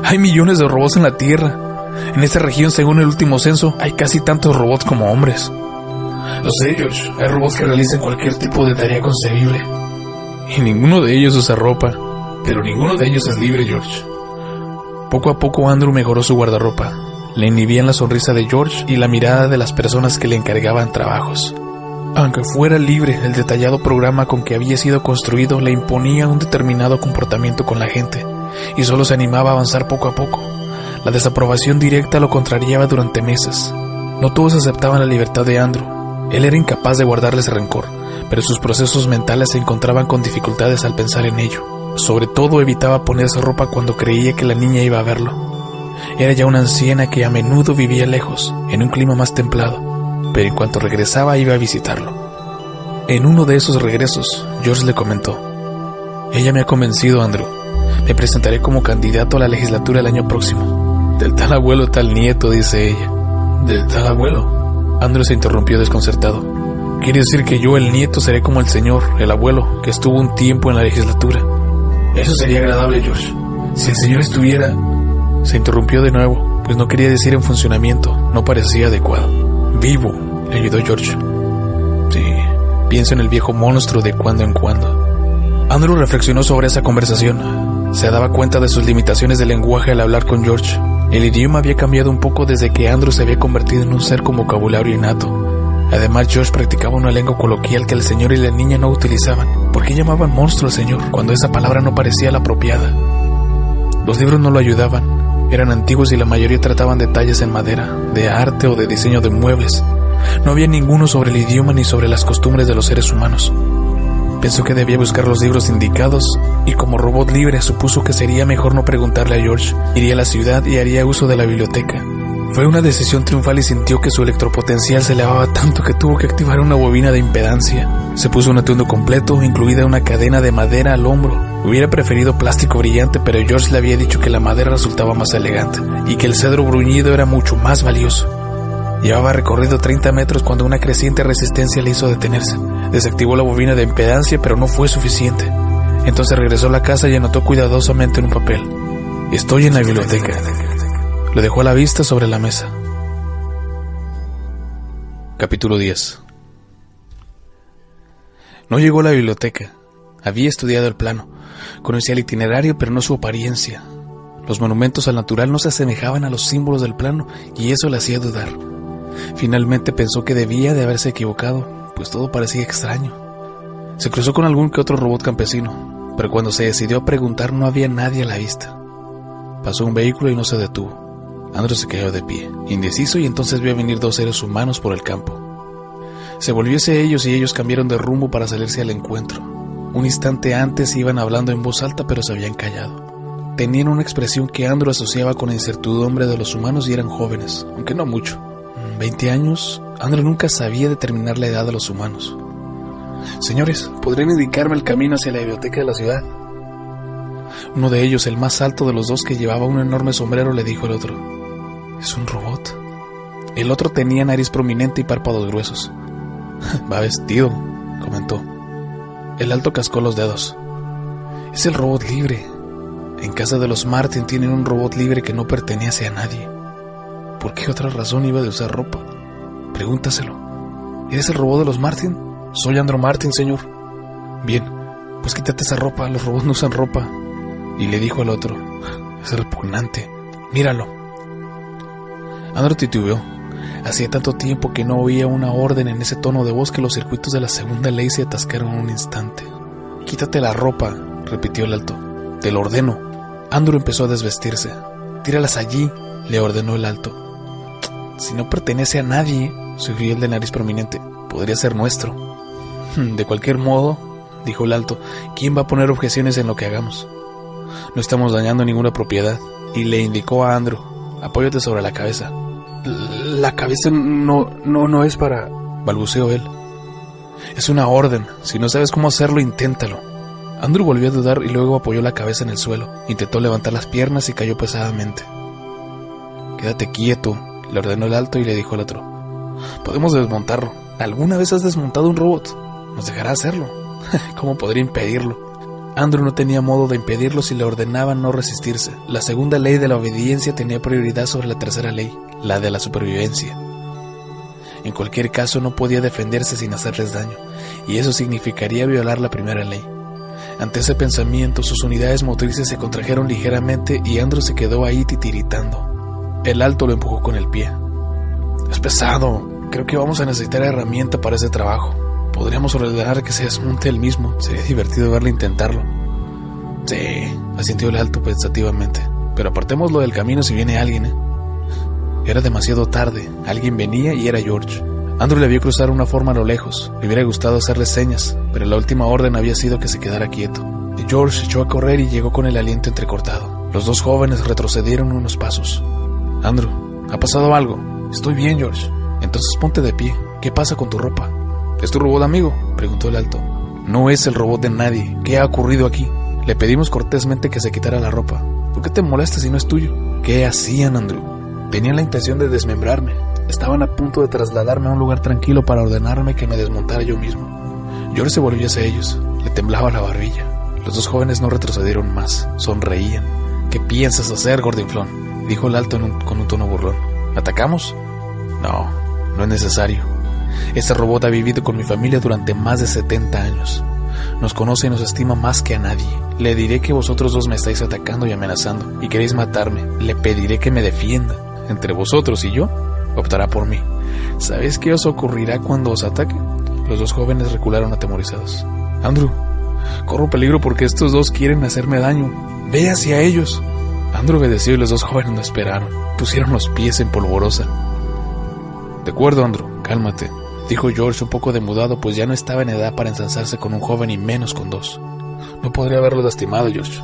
Hay millones de robots en la Tierra. En esta región, según el último censo, hay casi tantos robots como hombres. Lo sé, George. Hay robots que realizan cualquier tipo de tarea concebible. Y ninguno de ellos usa ropa. Pero ninguno de ellos es libre, George. Poco a poco Andrew mejoró su guardarropa. Le inhibían la sonrisa de George y la mirada de las personas que le encargaban trabajos. Aunque fuera libre, el detallado programa con que había sido construido le imponía un determinado comportamiento con la gente, y solo se animaba a avanzar poco a poco. La desaprobación directa lo contrariaba durante meses. No todos aceptaban la libertad de Andrew. Él era incapaz de guardarles rencor, pero sus procesos mentales se encontraban con dificultades al pensar en ello. Sobre todo evitaba ponerse ropa cuando creía que la niña iba a verlo. Era ya una anciana que a menudo vivía lejos, en un clima más templado, pero en cuanto regresaba iba a visitarlo. En uno de esos regresos, George le comentó: ella me ha convencido, Andrew. Me presentaré como candidato a la legislatura el año próximo. Del tal abuelo, tal nieto, dice ella. ¿Del tal abuelo? Andrew se interrumpió desconcertado. Quiere decir que yo, el nieto, seré como el señor, el abuelo, que estuvo un tiempo en la legislatura. Eso sería agradable, George. Si el señor estuviera... Se interrumpió de nuevo, pues no quería decir en funcionamiento, no parecía adecuado. Vivo, le ayudó George. Sí, pienso en el viejo monstruo de cuando en cuando. Andrew reflexionó sobre esa conversación. Se daba cuenta de sus limitaciones de lenguaje al hablar con George. El idioma había cambiado un poco desde que Andrew se había convertido en un ser con vocabulario innato. Además, George practicaba una lengua coloquial que el señor y la niña no utilizaban. ¿Por qué llamaban monstruo al señor cuando esa palabra no parecía la apropiada? Los libros no lo ayudaban. Eran antiguos y la mayoría trataban detalles en madera, de arte o de diseño de muebles. No había ninguno sobre el idioma ni sobre las costumbres de los seres humanos. Pensó que debía buscar los libros indicados y como robot libre supuso que sería mejor no preguntarle a George. Iría a la ciudad y haría uso de la biblioteca. Fue una decisión triunfal y sintió que su electropotencial se elevaba tanto que tuvo que activar una bobina de impedancia. Se puso un atuendo completo, incluida una cadena de madera al hombro. Hubiera preferido plástico brillante, pero George le había dicho que la madera resultaba más elegante y que el cedro bruñido era mucho más valioso. Llevaba recorrido 30 metros cuando una creciente resistencia le hizo detenerse. Desactivó la bobina de impedancia, pero no fue suficiente. Entonces regresó a la casa y anotó cuidadosamente en un papel: estoy en la biblioteca. Lo dejó a la vista sobre la mesa. Capítulo 10. No llegó a la biblioteca. Había estudiado el plano. Conocía el itinerario, pero no su apariencia. Los monumentos al natural no se asemejaban a los símbolos del plano, y eso le hacía dudar. Finalmente pensó que debía de haberse equivocado, pues todo parecía extraño. Se cruzó con algún que otro robot campesino, pero cuando se decidió a preguntar no había nadie a la vista. Pasó un vehículo y no se detuvo. Andrew se quedó de pie, indeciso, y entonces vio venir dos seres humanos por el campo. Se volvió hacia ellos y ellos cambiaron de rumbo para salirse al encuentro. Un instante antes iban hablando en voz alta, pero se habían callado. Tenían una expresión que Andrew asociaba con la incertidumbre de los humanos y eran jóvenes, aunque no mucho. 20 años, Andrew nunca sabía determinar la edad de los humanos. Señores, ¿podrían indicarme el camino hacia la biblioteca de la ciudad? Uno de ellos, el más alto de los dos que llevaba un enorme sombrero, le dijo al otro: Es un robot. El otro tenía nariz prominente y párpados gruesos. Va vestido, comentó. El alto cascó los dedos. Es el robot libre. En casa de los Martin tienen un robot libre que no pertenece a nadie. ¿Por qué otra razón iba de usar ropa? Pregúntaselo. ¿Eres el robot de los Martin? Soy Andrew Martin, señor. Bien, pues quítate esa ropa, los robots no usan ropa. Y le dijo al otro, es repugnante, míralo. Andrew titubeó. Hacía tanto tiempo que no oía una orden en ese tono de voz que los circuitos de la segunda ley se atascaron en un instante. Quítate la ropa, repitió el alto. Te lo ordeno. Andrew empezó a desvestirse. Tíralas allí, le ordenó el alto. Si no pertenece a nadie, sugirió el de nariz prominente, podría ser nuestro. De cualquier modo, dijo el alto, ¿quién va a poner objeciones en lo que hagamos? No estamos dañando ninguna propiedad. Y le indicó a Andrew, apóyate sobre la cabeza. La cabeza no es para... balbuceó él. Es una orden, si no sabes cómo hacerlo, inténtalo. Andrew volvió a dudar y luego apoyó la cabeza en el suelo. Intentó levantar las piernas y cayó pesadamente. Quédate quieto, le ordenó el alto y le dijo al otro. Podemos desmontarlo. ¿Alguna vez has desmontado un robot? Nos dejará hacerlo. ¿Cómo podría impedirlo? Andrew no tenía modo de impedirlo si le ordenaban no resistirse. La segunda ley de la obediencia tenía prioridad sobre la tercera ley, la de la supervivencia. En cualquier caso no podía defenderse sin hacerles daño, y eso significaría violar la primera ley. Ante ese pensamiento, sus unidades motrices se contrajeron ligeramente y Andrew se quedó ahí titiritando. El alto lo empujó con el pie. Es pesado, creo que vamos a necesitar herramienta para ese trabajo. Podríamos ordenar que se desmonte él mismo. Sería divertido verle intentarlo. Sí, asintió el alto pensativamente. Pero apartémoslo del camino si viene alguien, ¿eh? Era demasiado tarde. Alguien venía y era George. Andrew le vio cruzar una forma a lo lejos. Le hubiera gustado hacerle señas, pero la última orden había sido que se quedara quieto. George echó a correr y llegó con el aliento entrecortado. Los dos jóvenes retrocedieron unos pasos. Andrew, ¿ha pasado algo? Estoy bien, George. Entonces ponte de pie. ¿Qué pasa con tu ropa? ¿Es tu robot amigo?, preguntó el alto. No es el robot de nadie. ¿Qué ha ocurrido aquí? Le pedimos cortésmente que se quitara la ropa. ¿Por qué te molesta si no es tuyo? ¿Qué hacían, Andrew? Tenían la intención de desmembrarme. Estaban a punto de trasladarme a un lugar tranquilo para ordenarme que me desmontara yo mismo. George se volvió hacia ellos. Le temblaba la barbilla. Los dos jóvenes no retrocedieron más. Sonreían. ¿Qué piensas hacer, gordinflón?, dijo el alto con un tono burlón. ¿Atacamos? No es necesario. Ese robot ha vivido con mi familia durante más de 70 años. Nos conoce y nos estima más que a nadie. Le diré que vosotros dos me estáis atacando y amenazando y queréis matarme. Le pediré que me defienda. Entre vosotros y yo, optará por mí. ¿Sabéis qué os ocurrirá cuando os ataque? Los dos jóvenes recularon atemorizados. Andrew, corro peligro porque estos dos quieren hacerme daño. Ve hacia ellos. Andrew obedeció y los dos jóvenes no esperaron. Pusieron los pies en polvorosa. De acuerdo, Andrew, cálmate, dijo George un poco demudado, pues ya no estaba en edad para ensalzarse con un joven y menos con dos. No podría haberlos lastimado, George.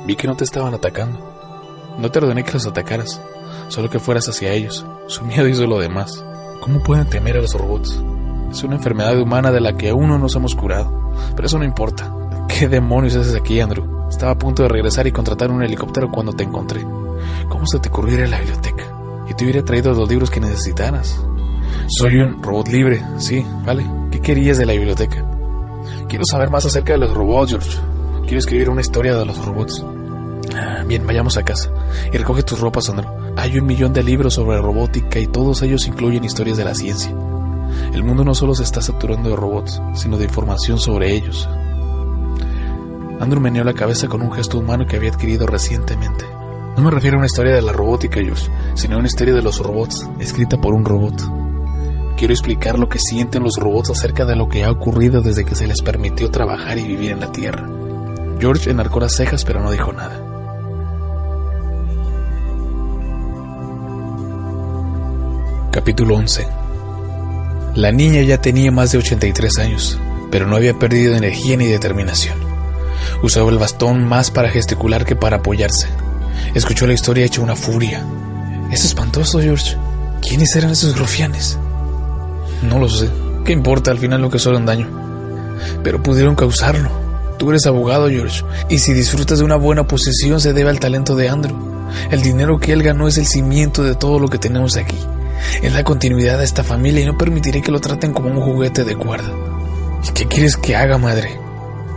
Vi que no te estaban atacando. No te ordené que los atacaras, solo que fueras hacia ellos. Su miedo hizo lo demás. ¿Cómo pueden temer a los robots? Es una enfermedad humana de la que aún no nos hemos curado, pero eso no importa. ¿Qué demonios haces aquí, Andrew? Estaba a punto de regresar y contratar un helicóptero cuando te encontré. ¿Cómo se te ocurrió ir a la biblioteca? Y te hubiera traído los libros que necesitaras. Soy un robot libre, sí, vale. ¿Qué querías de la biblioteca? Quiero saber más acerca de los robots, George. Quiero escribir una historia de los robots. Bien, vayamos a casa. Y recoge tus ropas, Andrew. Hay 1 millón de libros sobre robótica y todos ellos incluyen historias de la ciencia. El mundo no solo se está saturando de robots, sino de información sobre ellos. Andrew meneó la cabeza con un gesto humano que había adquirido recientemente. No me refiero a una historia de la robótica, George, sino a una historia de los robots, escrita por un robot. Quiero explicar lo que sienten los robots acerca de lo que ha ocurrido desde que se les permitió trabajar y vivir en la Tierra. George enarcó las cejas, pero no dijo nada. Capítulo 11. La niña ya tenía más de 83 años, pero no había perdido energía ni determinación. Usaba el bastón más para gesticular que para apoyarse. Escuchó la historia hecha una furia. Es espantoso, George. ¿Quiénes eran esos rufianes? No lo sé. ¿Qué importa? Al final no causaron daño. Pero pudieron causarlo. Tú eres abogado, George, y si disfrutas de una buena posición se debe al talento de Andrew. El dinero que él ganó es el cimiento de todo lo que tenemos aquí. Es la continuidad de esta familia y no permitiré que lo traten como un juguete de cuerda. ¿Y qué quieres que haga, madre?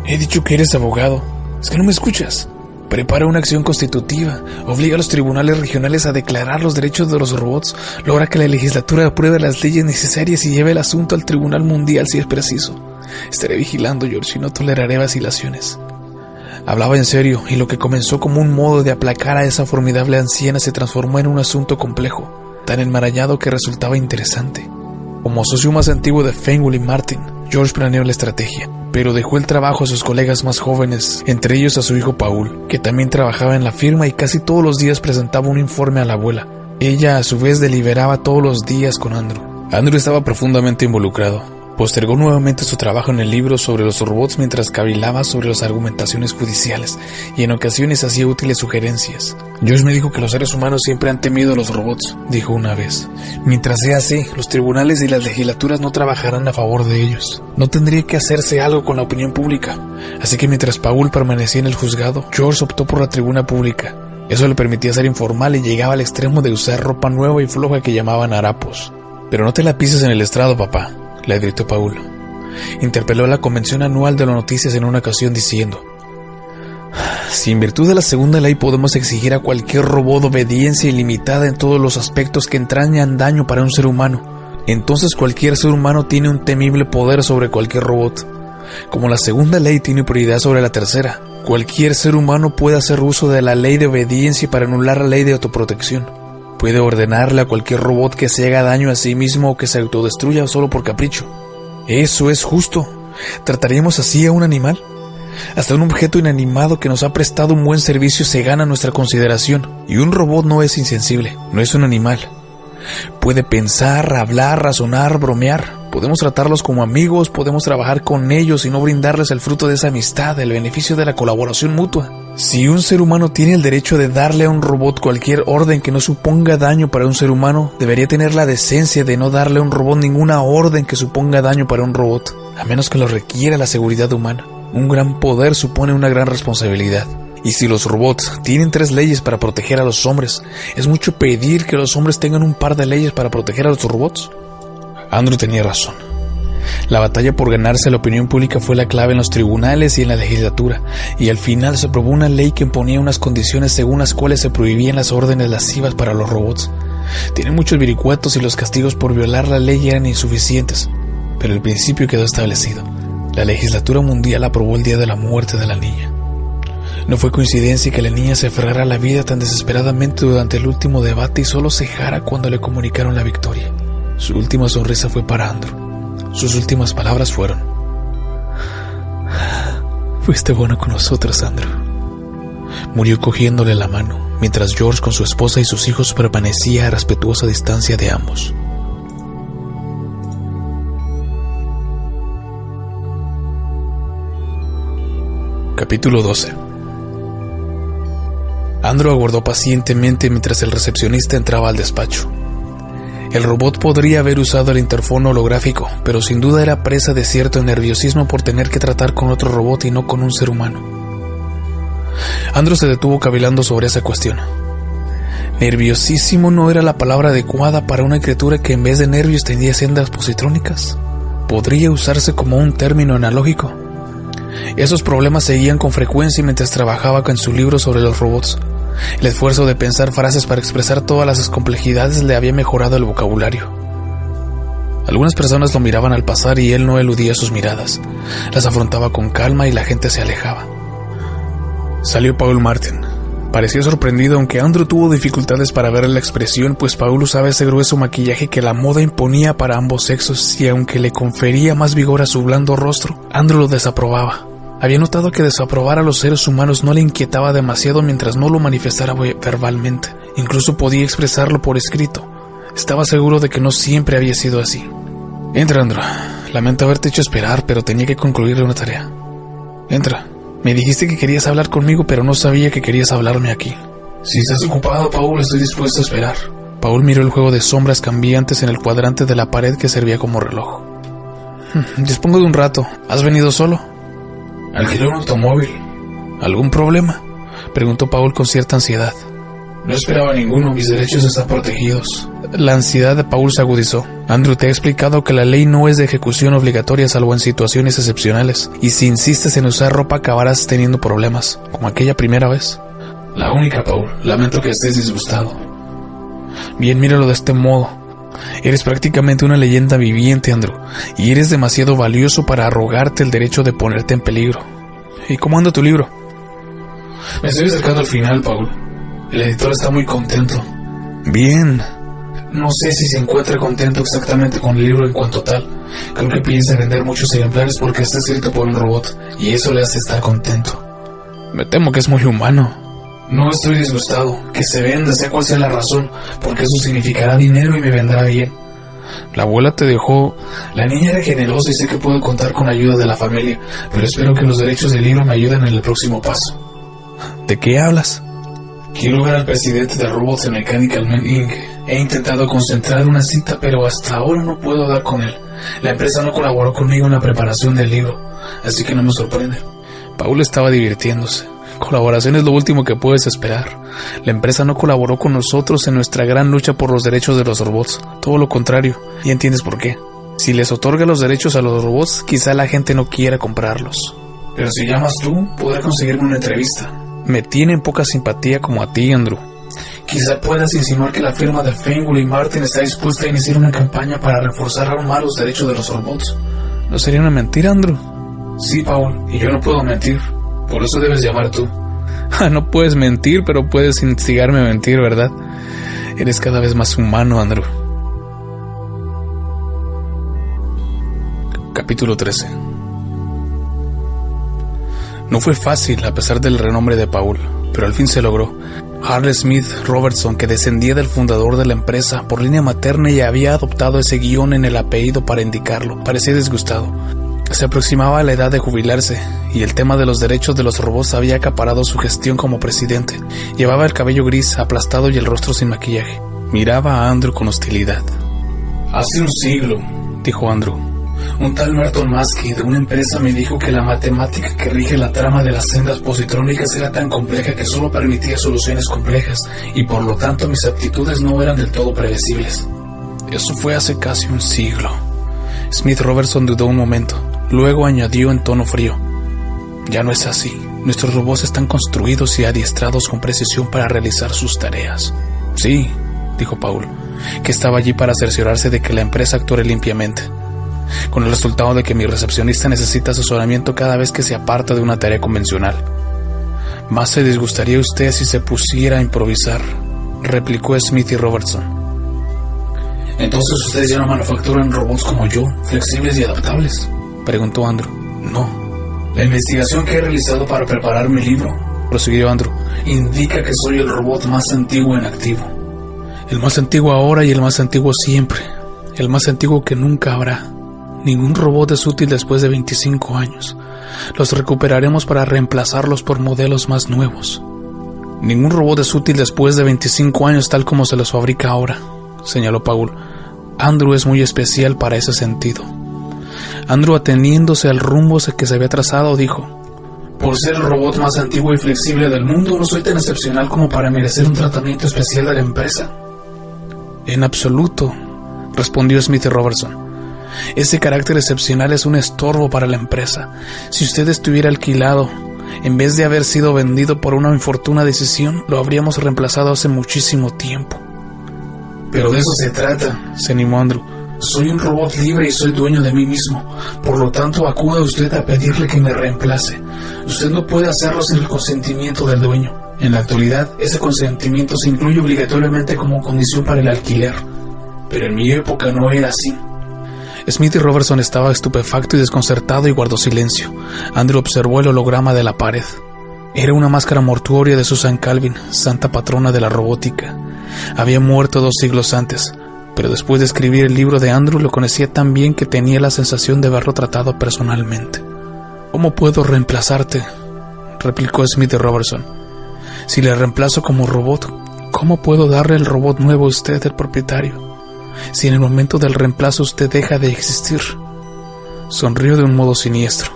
He dicho que eres abogado. ¿Es que no me escuchas? Prepara una acción constitutiva, obliga a los tribunales regionales a declarar los derechos de los robots, logra que la legislatura apruebe las leyes necesarias y lleve el asunto al Tribunal Mundial si es preciso. Estaré vigilando, George, y no toleraré vacilaciones. Hablaba en serio, y lo que comenzó como un modo de aplacar a esa formidable anciana se transformó en un asunto complejo, tan enmarañado que resultaba interesante. Como socio más antiguo de Fenway y Martin, George planeó la estrategia, pero dejó el trabajo a sus colegas más jóvenes, entre ellos a su hijo Paul, que también trabajaba en la firma y casi todos los días presentaba un informe a la abuela. Ella, a su vez, deliberaba todos los días con Andrew. Andrew estaba profundamente involucrado. Postergó nuevamente su trabajo en el libro sobre los robots mientras cavilaba sobre las argumentaciones judiciales y en ocasiones hacía útiles sugerencias. George me dijo que los seres humanos siempre han temido a los robots, dijo una vez. Mientras sea así, los tribunales y las legislaturas no trabajarán a favor de ellos. No tendría que hacerse algo con la opinión pública. Así que mientras Paul permanecía en el juzgado, George optó por la tribuna pública. Eso le permitía ser informal y llegaba al extremo de usar ropa nueva y floja que llamaban harapos. Pero no te la pises en el estrado, papá, le gritó Paul. Interpeló a la convención anual de las noticias en una ocasión diciendo: si en virtud de la segunda ley podemos exigir a cualquier robot obediencia ilimitada en todos los aspectos que entrañan daño para un ser humano, entonces cualquier ser humano tiene un temible poder sobre cualquier robot. Como la segunda ley tiene prioridad sobre la tercera, cualquier ser humano puede hacer uso de la ley de obediencia para anular la ley de autoprotección. Puede ordenarle a cualquier robot que se haga daño a sí mismo o que se autodestruya solo por capricho. Eso es justo. ¿Trataríamos así a un animal? Hasta un objeto inanimado que nos ha prestado un buen servicio se gana nuestra consideración. Y un robot no es insensible, no es un animal. Puede pensar, hablar, razonar, bromear. Podemos tratarlos como amigos, podemos trabajar con ellos y no brindarles el fruto de esa amistad, el beneficio de la colaboración mutua. Si un ser humano tiene el derecho de darle a un robot cualquier orden que no suponga daño para un ser humano, debería tener la decencia de no darle a un robot ninguna orden que suponga daño para un robot, a menos que lo requiera la seguridad humana. Un gran poder supone una gran responsabilidad. Y si los robots tienen 3 leyes para proteger a los hombres, ¿es mucho pedir que los hombres tengan un par de leyes para proteger a los robots? Andrew tenía razón. La batalla por ganarse la opinión pública fue la clave en los tribunales y en la legislatura, y al final se aprobó una ley que imponía unas condiciones según las cuales se prohibían las órdenes lascivas para los robots. Tienen muchos vericuetos y los castigos por violar la ley eran insuficientes, pero el principio quedó establecido. La legislatura mundial aprobó el día de la muerte de la niña. No fue coincidencia que la niña se aferrara a la vida tan desesperadamente durante el último debate y solo cejara cuando le comunicaron la victoria. Su última sonrisa fue para Andrew. Sus últimas palabras fueron: fuiste bueno con nosotros, Andrew. Murió cogiéndole la mano, mientras George con su esposa y sus hijos permanecía a respetuosa distancia de ambos. Capítulo 12. Andrew aguardó pacientemente mientras el recepcionista entraba al despacho. El robot podría haber usado el interfono holográfico, pero sin duda era presa de cierto nerviosismo por tener que tratar con otro robot y no con un ser humano. Andrew se detuvo cavilando sobre esa cuestión. ¿Nerviosísimo no era la palabra adecuada para una criatura que en vez de nervios tenía sendas positrónicas? ¿Podría usarse como un término analógico? Esos problemas seguían con frecuencia mientras trabajaba con su libro sobre los robots. El esfuerzo de pensar frases para expresar todas las complejidades le había mejorado el vocabulario. Algunas personas lo miraban al pasar y él no eludía sus miradas. Las afrontaba con calma y la gente se alejaba. Salió Paul Martin. Parecía sorprendido, aunque Andrew tuvo dificultades para ver la expresión, pues Paul usaba ese grueso maquillaje que la moda imponía para ambos sexos y aunque le confería más vigor a su blando rostro, Andrew lo desaprobaba. Había notado que desaprobar a los seres humanos no le inquietaba demasiado mientras no lo manifestara verbalmente. Incluso podía expresarlo por escrito. Estaba seguro de que no siempre había sido así. Entra, Andrew. Lamento haberte hecho esperar, pero tenía que concluir una tarea. Entra. Me dijiste que querías hablar conmigo, pero no sabía que querías hablarme aquí. Si estás ocupado, Paul, estoy dispuesto a esperar. Paul miró el juego de sombras cambiantes en el cuadrante de la pared que servía como reloj. Dispongo de un rato. ¿Has venido solo? Alquilé un automóvil. ¿Algún problema?, preguntó Paul con cierta ansiedad. No esperaba ninguno, mis derechos están protegidos. La ansiedad de Paul se agudizó. Andrew te ha explicado que la ley no es de ejecución obligatoria salvo en situaciones excepcionales, y si insistes en usar ropa acabarás teniendo problemas, como aquella primera vez. La única, Paul. Lamento que estés disgustado. Bien, míralo de este modo. Eres prácticamente una leyenda viviente, Andrew, y eres demasiado valioso para arrogarte el derecho de ponerte en peligro. ¿Y cómo anda tu libro? Me estoy acercando al final, Paul. El editor está muy contento. Bien. No sé si se encuentra contento exactamente con el libro en cuanto tal. Creo que piensa vender muchos ejemplares porque está escrito por un robot, y eso le hace estar contento. Me temo que es muy humano. No estoy disgustado. Que se venda, sea cual sea la razón, porque eso significará dinero y me vendrá bien. La abuela te dejó... La niña era generosa y sé que puedo contar con la ayuda de la familia, pero espero que los derechos del libro me ayuden en el próximo paso. ¿De qué hablas? Quiero ver al presidente de Robots and Mechanical Men Inc. He intentado concentrar una cita, pero hasta ahora no puedo dar con él. La empresa no colaboró conmigo en la preparación del libro, así que no me sorprende. Paul estaba divirtiéndose. Colaboración es lo último que puedes esperar. La empresa no colaboró con nosotros en nuestra gran lucha por los derechos de los robots. Todo lo contrario, y entiendes por qué. Si les otorga los derechos a los robots, quizá la gente no quiera comprarlos. Pero si llamas tú, podré conseguirme una entrevista. Me tienen poca simpatía como a ti, Andrew. Quizá puedas insinuar que la firma de Feingold y Martin está dispuesta a iniciar una campaña para reforzar aún más los derechos de los robots. ¿No sería una mentira, Andrew? Sí, Paul, y yo no puedo mentir. Por eso debes llamar tú. No puedes mentir, pero puedes instigarme a mentir, ¿verdad? Eres cada vez más humano, Andrew. Capítulo 13. No fue fácil, a pesar del renombre de Paul, pero al fin se logró. Harley Smith Robertson, que descendía del fundador de la empresa por línea materna y había adoptado ese guión en el apellido para indicarlo, parecía disgustado. Se aproximaba a la edad de jubilarse, y el tema de los derechos de los robots había acaparado su gestión como presidente. Llevaba el cabello gris, aplastado y el rostro sin maquillaje. Miraba a Andrew con hostilidad. Hace un siglo, dijo Andrew, un tal Merton Maskey de una empresa me dijo que la matemática que rige la trama de las sendas positrónicas era tan compleja que solo permitía soluciones complejas, y por lo tanto mis aptitudes no eran del todo predecibles. Eso fue hace casi un siglo. Smith Robertson dudó un momento. Luego añadió en tono frío. Ya no es así. Nuestros robots están construidos y adiestrados con precisión para realizar sus tareas. Sí, dijo Paul, que estaba allí para cerciorarse de que la empresa actuara limpiamente, con el resultado de que mi recepcionista necesita asesoramiento cada vez que se aparta de una tarea convencional. Más se disgustaría usted si se pusiera a improvisar, replicó Smith y Robertson. Entonces ustedes ya no manufacturan robots como yo, flexibles y adaptables, preguntó Andrew. No. La investigación que he realizado para preparar mi libro, prosiguió Andrew, indica que soy el robot más antiguo en activo. El más antiguo ahora y el más antiguo siempre. El más antiguo que nunca habrá. Ningún robot es útil después de 25 años. Los recuperaremos para reemplazarlos por modelos más nuevos. Ningún robot es útil después de 25 años tal como se los fabrica ahora, señaló Paul. Andrew es muy especial para ese sentido. Andrew, ateniéndose al rumbo que se había trazado, dijo: por ser el robot más antiguo y flexible del mundo, no soy tan excepcional como para merecer un tratamiento especial de la empresa. En absoluto, respondió Smith y Robertson. Ese carácter excepcional es un estorbo para la empresa. Si usted estuviera alquilado, en vez de haber sido vendido por una infortuna decisión, lo habríamos reemplazado hace muchísimo tiempo. Pero de eso se trata, se animó Andrew. Soy un robot libre y soy dueño de mí mismo. Por lo tanto, acuda usted a pedirle que me reemplace. Usted no puede hacerlo sin el consentimiento del dueño. En la actualidad, ese consentimiento se incluye obligatoriamente como condición para el alquiler. Pero en mi época no era así. Smith y Robertson estaba estupefacto y desconcertado y guardó silencio. Andrew observó el holograma de la pared. Era una máscara mortuoria de Susan Calvin, santa patrona de la robótica. Había muerto 2 siglos antes, pero después de escribir el libro de Andrew lo conocía tan bien que tenía la sensación de haberlo tratado personalmente. ¿Cómo puedo reemplazarte?, replicó Smith y Robertson. Si le reemplazo como robot, ¿cómo puedo darle el robot nuevo a usted, el propietario? Si en el momento del reemplazo usted deja de existir. Sonrió de un modo siniestro.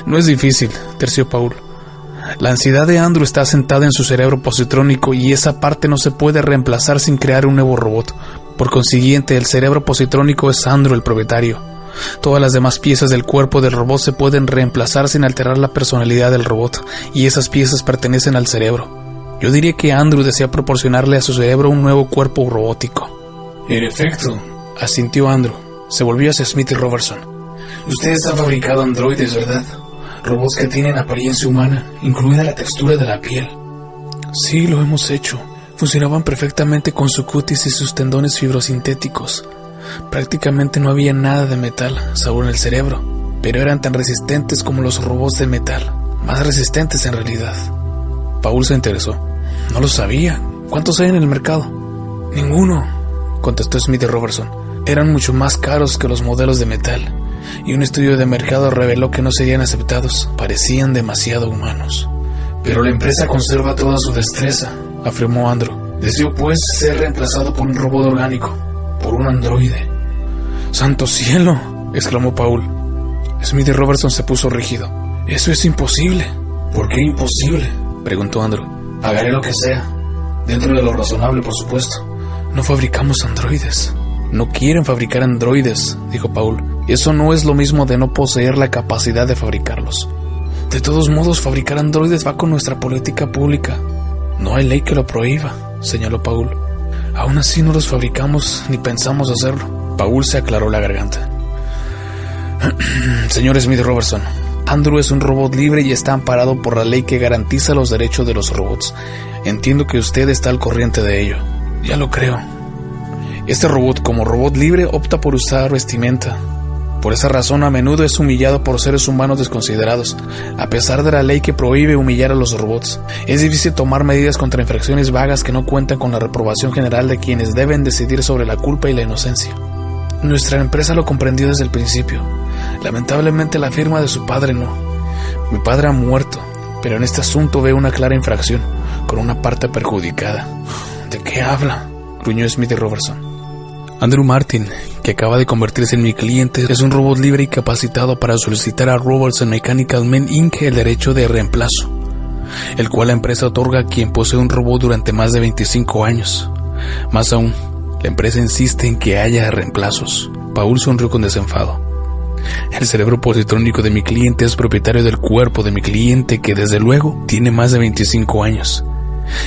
No es difícil, terció Paul. La ansiedad de Andrew está asentada en su cerebro positrónico y esa parte no se puede reemplazar sin crear un nuevo robot. Por consiguiente, el cerebro positrónico es Andrew el propietario. Todas las demás piezas del cuerpo del robot se pueden reemplazar sin alterar la personalidad del robot, y esas piezas pertenecen al cerebro. Yo diría que Andrew desea proporcionarle a su cerebro un nuevo cuerpo robótico. En efecto, asintió Andrew. Se volvió hacia Smith y Robertson. Ustedes han fabricado androides, ¿verdad? Robots que tienen apariencia humana, incluida la textura de la piel. Sí, lo hemos hecho. Funcionaban perfectamente con su cutis y sus tendones fibrosintéticos. Prácticamente no había nada de metal, salvo en el cerebro, pero eran tan resistentes como los robots de metal, más resistentes en realidad. Paul se interesó. No lo sabía. ¿Cuántos hay en el mercado? Ninguno, contestó Smith y Robertson. Eran mucho más caros que los modelos de metal, y un estudio de mercado reveló que no serían aceptados. Parecían demasiado humanos. Pero la empresa conserva toda su destreza, afirmó Andrew. Deseo pues ser reemplazado por un robot orgánico, por un androide. ¡Santo cielo!, exclamó Paul. Smith y Robertson se puso rígido. Eso es imposible. ¿Por qué imposible?, preguntó Andrew. Pagaré lo que sea, dentro de lo razonable, por supuesto. No fabricamos androides. No quieren fabricar androides, dijo Paul. Eso no es lo mismo de no poseer la capacidad de fabricarlos. De todos modos, fabricar androides va con nuestra política pública. No hay ley que lo prohíba, señaló Paul. Aún así no los fabricamos ni pensamos hacerlo. Paul se aclaró la garganta. Señor Smith y Robertson, Andrew es un robot libre y está amparado por la ley que garantiza los derechos de los robots. Entiendo que usted está al corriente de ello. Ya lo creo. Este robot, como robot libre, opta por usar vestimenta. Por esa razón, a menudo es humillado por seres humanos desconsiderados, a pesar de la ley que prohíbe humillar a los robots. Es difícil tomar medidas contra infracciones vagas que no cuentan con la reprobación general de quienes deben decidir sobre la culpa y la inocencia. Nuestra empresa lo comprendió desde el principio. Lamentablemente, la firma de su padre no. Mi padre ha muerto, pero en este asunto veo una clara infracción, con una parte perjudicada. ¿De qué habla?, gruñó Smith y Robertson. Andrew Martin, que acaba de convertirse en mi cliente, es un robot libre y capacitado para solicitar a Robertson Mechanical Men Inc. el derecho de reemplazo, el cual la empresa otorga a quien posee un robot durante más de 25 años. Más aún, la empresa insiste en que haya reemplazos. Paul sonrió con desenfado. El cerebro positrónico de mi cliente es propietario del cuerpo de mi cliente, que desde luego tiene más de 25 años.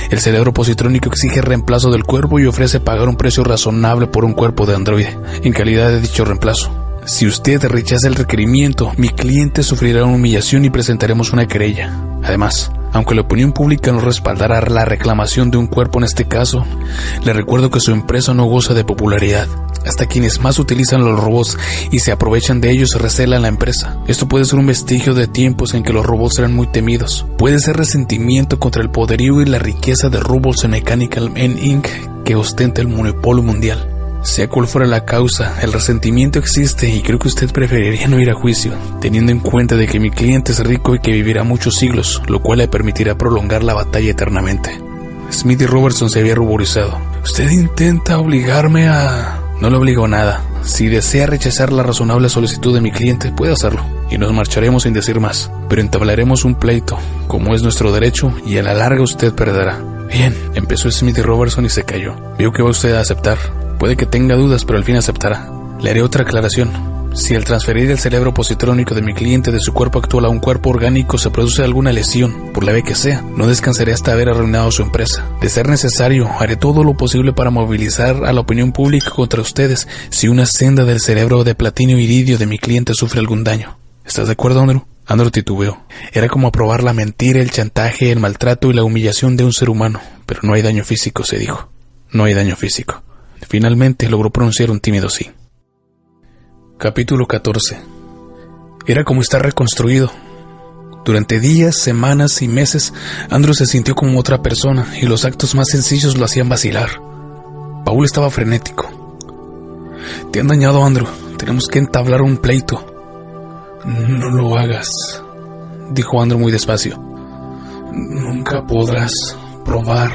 El cerebro positrónico exige reemplazo del cuerpo y ofrece pagar un precio razonable por un cuerpo de androide, en calidad de dicho reemplazo. Si usted rechaza el requerimiento, mi cliente sufrirá una humillación y presentaremos una querella. Además, aunque la opinión pública no respaldará la reclamación de un cuerpo en este caso, le recuerdo que su empresa no goza de popularidad. Hasta quienes más utilizan los robots y se aprovechan de ellos recelan la empresa. Esto puede ser un vestigio de tiempos en que los robots eran muy temidos. Puede ser resentimiento contra el poderío y la riqueza de Robertson Mechanical Men Inc. que ostenta el monopolio mundial. Sea cual fuera la causa, el resentimiento existe y creo que usted preferiría no ir a juicio, teniendo en cuenta de que mi cliente es rico y que vivirá muchos siglos, lo cual le permitirá prolongar la batalla eternamente. Smith y Robertson se había ruborizado. Usted intenta obligarme a... No le obligo a nada. Si desea rechazar la razonable solicitud de mi cliente, puede hacerlo, y nos marcharemos sin decir más, pero entablaremos un pleito, como es nuestro derecho, y a la larga usted perderá. Bien, empezó Smith y Robertson y se calló. Veo que va usted a aceptar. Puede que tenga dudas, pero al fin aceptará. Le haré otra aclaración. Si al transferir el cerebro positrónico de mi cliente de su cuerpo actual a un cuerpo orgánico se produce alguna lesión, por leve que sea, no descansaré hasta haber arruinado su empresa. De ser necesario, haré todo lo posible para movilizar a la opinión pública contra ustedes si una senda del cerebro de platino iridio de mi cliente sufre algún daño. ¿Estás de acuerdo, Andrew? Andrew titubeó. Era como aprobar la mentira, el chantaje, el maltrato y la humillación de un ser humano. Pero no hay daño físico, se dijo. No hay daño físico. Finalmente logró pronunciar un tímido sí. Capítulo 14. Era como estar reconstruido. Durante días, semanas y meses, Andrew se sintió como otra persona y los actos más sencillos lo hacían vacilar. Paul estaba frenético. Te han dañado, Andrew. Tenemos que entablar un pleito. No lo hagas, dijo Andrew muy despacio. Nunca podrás probar.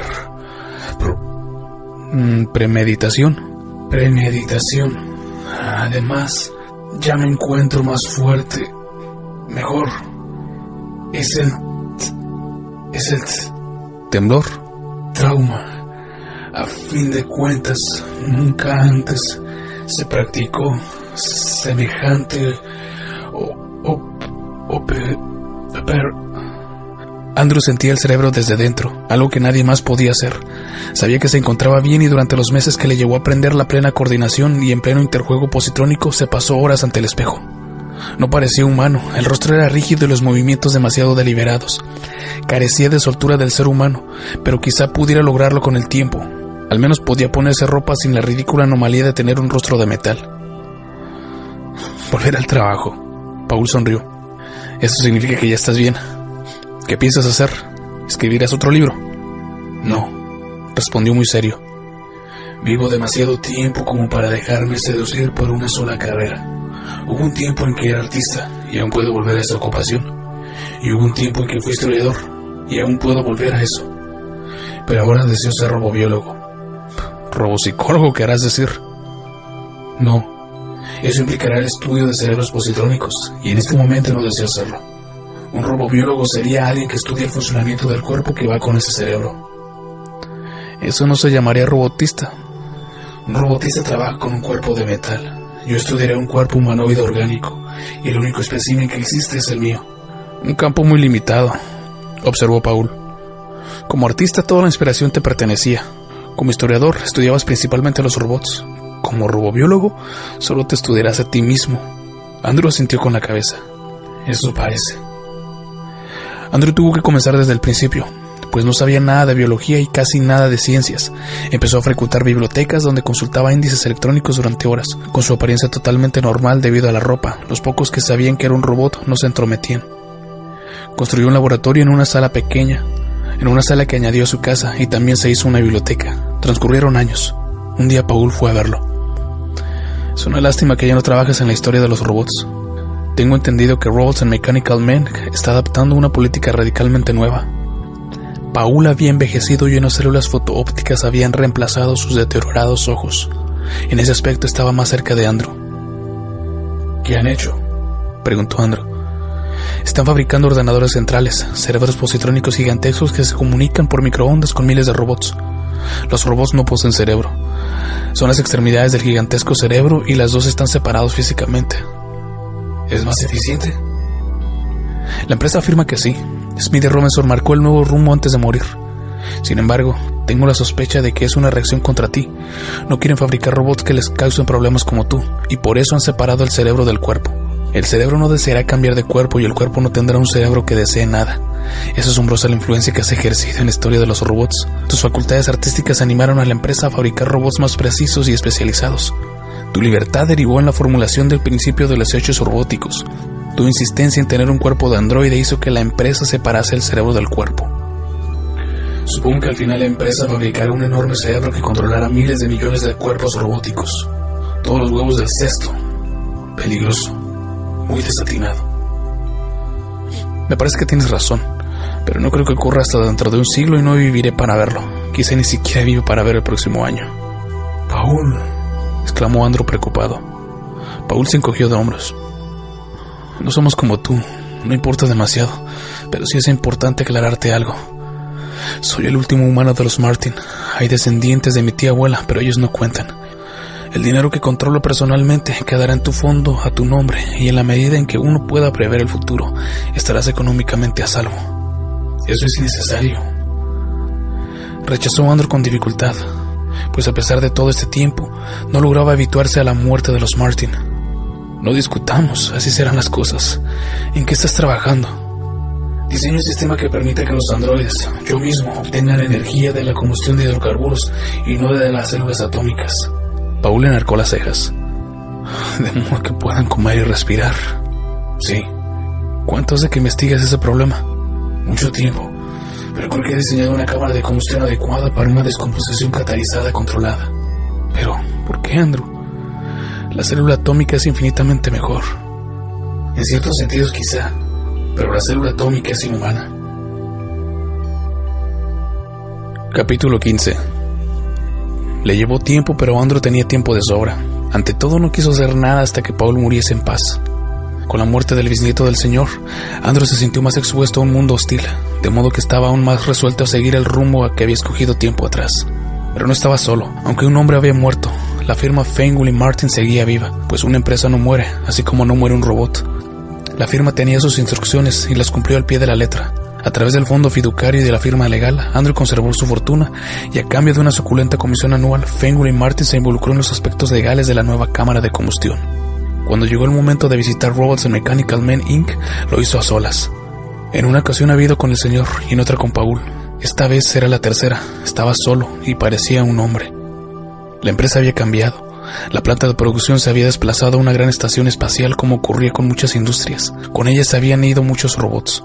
¿Premeditación? Premeditación. Además, ya me encuentro más fuerte. Mejor. Es el temblor. trauma. A fin de cuentas, nunca antes se practicó semejante Andrew sentía el cerebro desde dentro, algo que nadie más podía hacer. Sabía que se encontraba bien y durante los meses que le llevó a aprender la plena coordinación y en pleno interjuego positrónico se pasó horas ante el espejo. No parecía humano, el rostro era rígido y los movimientos demasiado deliberados. Carecía de soltura del ser humano, pero quizá pudiera lograrlo con el tiempo. Al menos podía ponerse ropa sin la ridícula anomalía de tener un rostro de metal. Volver al trabajo. Paul sonrió. Eso significa que ya estás bien. ¿Qué piensas hacer? ¿Escribirás otro libro? No, respondió muy serio. Vivo demasiado tiempo como para dejarme seducir por una sola carrera. Hubo un tiempo en que era artista y aún puedo volver a esa ocupación. Y hubo un tiempo en que fui historiador y aún puedo volver a eso. Pero ahora deseo ser robobiólogo. ¿Robopsicólogo querrás decir? No, eso implicará el estudio de cerebros positrónicos y en este momento no deseo hacerlo. Un robobiólogo sería alguien que estudia el funcionamiento del cuerpo que va con ese cerebro. Eso no se llamaría robotista. Un robotista trabaja con un cuerpo de metal. Yo estudiaré un cuerpo humanoide orgánico y el único espécimen que existe es el mío. Un campo muy limitado, observó Paul. Como artista toda la inspiración te pertenecía. Como historiador estudiabas principalmente los robots. Como robobiólogo solo te estudiarás a ti mismo. Andrew asintió con la cabeza. Eso parece. Andrew tuvo que comenzar desde el principio, pues no sabía nada de biología y casi nada de ciencias. Empezó a frecuentar bibliotecas donde consultaba índices electrónicos durante horas, con su apariencia totalmente normal debido a la ropa. Los pocos que sabían que era un robot no se entrometían. Construyó un laboratorio en una sala pequeña, en una sala que añadió a su casa, y también se hizo una biblioteca. Transcurrieron años. Un día Paul fue a verlo. Es una lástima que ya no trabajes en la historia de los robots. Tengo entendido que Robots and Mechanical Men está adaptando una política radicalmente nueva. Paul había envejecido y unas células fotoópticas habían reemplazado sus deteriorados ojos. En ese aspecto estaba más cerca de Andrew. ¿Qué han hecho?, preguntó Andrew. Están fabricando ordenadores centrales, cerebros positrónicos gigantescos que se comunican por microondas con miles de robots. Los robots no poseen cerebro. Son las extremidades del gigantesco cerebro y las dos están separados físicamente. ¿Es más eficiente? La empresa afirma que sí. Smith y Robinson marcó el nuevo rumbo antes de morir. Sin embargo, tengo la sospecha de que es una reacción contra ti. No quieren fabricar robots que les causen problemas como tú, y por eso han separado el cerebro del cuerpo. El cerebro no deseará cambiar de cuerpo y el cuerpo no tendrá un cerebro que desee nada. Es asombrosa la influencia que has ejercido en la historia de los robots. Tus facultades artísticas animaron a la empresa a fabricar robots más precisos y especializados. Tu libertad derivó en la formulación del principio de los hechos robóticos. Tu insistencia en tener un cuerpo de androide hizo que la empresa separase el cerebro del cuerpo. Supongo que al final la empresa fabricará un enorme cerebro que controlará miles de millones de cuerpos robóticos. Todos los huevos del cesto. Peligroso. Muy desatinado. Me parece que tienes razón, pero no creo que ocurra hasta dentro de un siglo y no viviré para verlo. Quizá ni siquiera vivo para ver el próximo año. Paul, exclamó Andrew preocupado. Paul se encogió de hombros. No somos como tú, no importa demasiado, pero sí es importante aclararte algo. Soy el último humano de los Martin. Hay descendientes de mi tía abuela, pero ellos no cuentan. El dinero que controlo personalmente quedará en tu fondo a tu nombre, y en la medida en que uno pueda prever el futuro, estarás económicamente a salvo. Eso es innecesario. Rechazó Andrew con dificultad, pues a pesar de todo este tiempo, no lograba habituarse a la muerte de los Martin. No discutamos, así serán las cosas. ¿En qué estás trabajando? Diseño un sistema que permita que los androides, yo mismo, obtengan energía de la combustión de hidrocarburos y no de las células atómicas. Paul enarcó las cejas. De modo que puedan comer y respirar. Sí. ¿Cuánto hace que investigas ese problema? Mucho tiempo, pero creo que he diseñado una cámara de combustión adecuada para una descomposición catalizada controlada. Pero, ¿por qué, Andrew? La célula atómica es infinitamente mejor. En ciertos sentidos quizá, pero la célula atómica es inhumana. Capítulo 15. Le llevó tiempo, pero Andrew tenía tiempo de sobra. Ante todo no quiso hacer nada hasta que Paul muriese en paz. Con la muerte del bisnieto del señor, Andrew se sintió más expuesto a un mundo hostil, de modo que estaba aún más resuelto a seguir el rumbo que había escogido tiempo atrás. Pero no estaba solo. Aunque un hombre había muerto, la firma Feingold & Martin seguía viva, pues una empresa no muere, así como no muere un robot. La firma tenía sus instrucciones y las cumplió al pie de la letra. A través del fondo fiduciario y de la firma legal, Andrew conservó su fortuna y a cambio de una suculenta comisión anual, Feingold & Martin se involucró en los aspectos legales de la nueva cámara de combustión. Cuando llegó el momento de visitar Robots and Mechanical Men Inc., lo hizo a solas. En una ocasión había ido con el señor y en otra con Paul. Esta vez era la tercera, estaba solo y parecía un hombre. La empresa había cambiado. La planta de producción se había desplazado a una gran estación espacial como ocurría con muchas industrias. Con ella se habían ido muchos robots.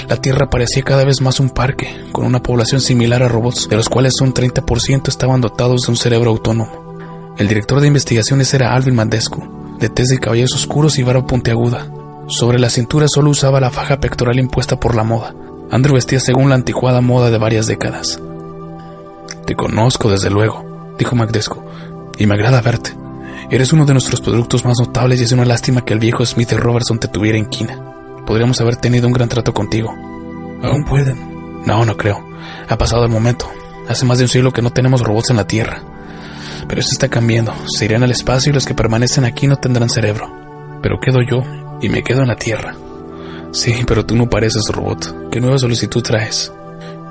La Tierra parecía cada vez más un parque, con una población similar a robots, de los cuales un 30% estaban dotados de un cerebro autónomo. El director de investigaciones era Alvin Mandescu, de tez de cabellos oscuros y barba puntiaguda. Sobre la cintura solo usaba la faja pectoral impuesta por la moda. Andrew vestía según la anticuada moda de varias décadas. «Te conozco, desde luego», dijo Mandescu, «y me agrada verte. Eres uno de nuestros productos más notables y es una lástima que el viejo Smith y Robertson te tuviera en quina. Podríamos haber tenido un gran trato contigo». «¿Aún pueden?» «No, no creo. Ha pasado el momento. Hace más de un siglo que no tenemos robots en la Tierra. Pero esto está cambiando. Se irán al espacio y los que permanecen aquí no tendrán cerebro. Pero quedo yo y me quedo en la Tierra». «Sí, pero tú no pareces robot. ¿Qué nueva solicitud traes?»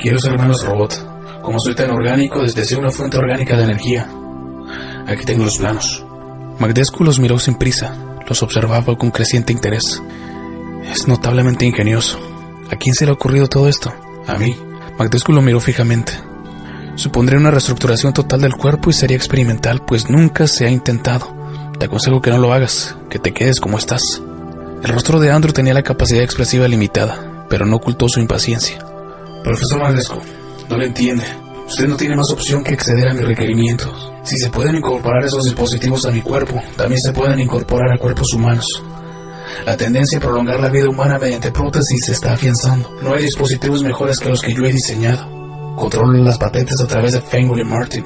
«Quiero ser menos robot. Como soy tan orgánico, deseo una fuente orgánica de energía. Aquí tengo los planos». Mandescu los miró sin prisa. Los observaba con creciente interés. «Es notablemente ingenioso. ¿A quién se le ha ocurrido todo esto?» «A mí». Mandescu lo miró fijamente. «Supondría una reestructuración total del cuerpo y sería experimental, pues nunca se ha intentado. Te aconsejo que no lo hagas, que te quedes como estás». El rostro de Andrew tenía la capacidad expresiva limitada, pero no ocultó su impaciencia. «Profesor Mandescu, no lo entiende. Usted no tiene más opción que acceder a mis requerimientos. Si se pueden incorporar esos dispositivos a mi cuerpo, también se pueden incorporar a cuerpos humanos. La tendencia a prolongar la vida humana mediante prótesis se está afianzando. No hay dispositivos mejores que los que yo he diseñado. Controlo las patentes a través de Feingold & Martin.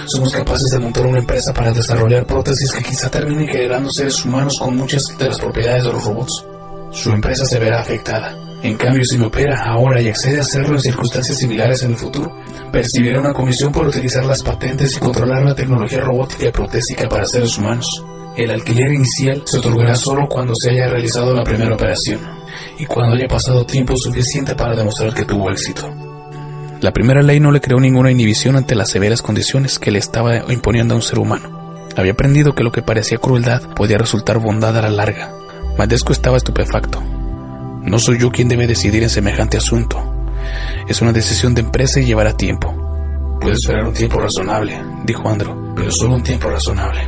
Somos capaces de montar una empresa para desarrollar prótesis que quizá terminen generando seres humanos con muchas de las propiedades de los robots. Su empresa se verá afectada. En cambio, si me opera ahora y accede a hacerlo en circunstancias similares en el futuro, percibirá una comisión por utilizar las patentes y controlar la tecnología robótica y protésica para seres humanos. El alquiler inicial se otorgará solo cuando se haya realizado la primera operación y cuando haya pasado tiempo suficiente para demostrar que tuvo éxito». La primera ley no le creó ninguna inhibición ante las severas condiciones que le estaba imponiendo a un ser humano. Había aprendido que lo que parecía crueldad podía resultar bondad a la larga. Mandescu estaba estupefacto. «No soy yo quien debe decidir en semejante asunto. Es una decisión de empresa y llevará tiempo». «Puedo esperar un tiempo razonable», dijo Andrew, «pero solo un tiempo razonable».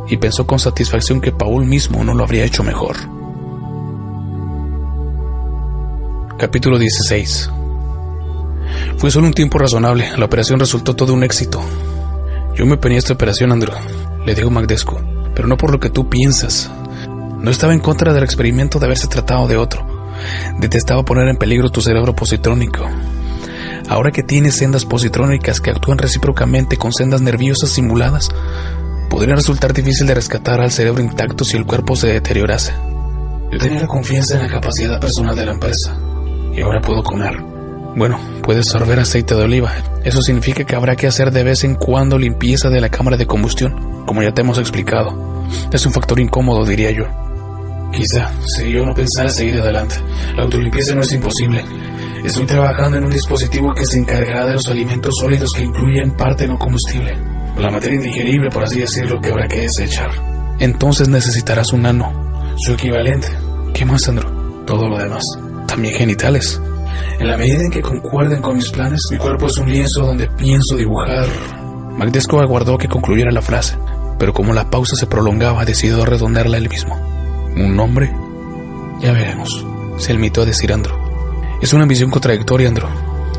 Y pensó con satisfacción que Paul mismo no lo habría hecho mejor. Capítulo 16. Fue solo un tiempo razonable. La operación resultó todo un éxito. «Yo me oponía a esta operación, Andrew», le dijo Mandescu, «pero no por lo que tú piensas. No estaba en contra del experimento de haberse tratado de otro. Detestaba poner en peligro tu cerebro positrónico. Ahora que tienes sendas positrónicas que actúan recíprocamente con sendas nerviosas simuladas, podría resultar difícil de rescatar al cerebro intacto si el cuerpo se deteriorase. Yo tenía la confianza en la capacidad personal de la empresa. Y ahora puedo comer. Bueno, puedes sorber aceite de oliva. Eso significa que habrá que hacer de vez en cuando limpieza de la cámara de combustión, como ya te hemos explicado. Es un factor incómodo, diría yo. Quizá, si yo no pensara seguir adelante. La autolimpieza no es imposible. Estoy trabajando en un dispositivo que se encargará de los alimentos sólidos que incluyen parte no combustible. La materia indigerible, por así decirlo, que habrá que desechar. Entonces necesitarás un nano, su equivalente. ¿Qué más, Andrew? Todo lo demás. También genitales. En la medida en que concuerden con mis planes, mi cuerpo es un lienzo donde pienso dibujar. Mandescu aguardó que concluyera la frase, pero como la pausa se prolongaba, decidió redondearla él mismo. ¿Un nombre? Ya veremos, se limitó a decir Andrew. Es una ambición contradictoria, Andrew.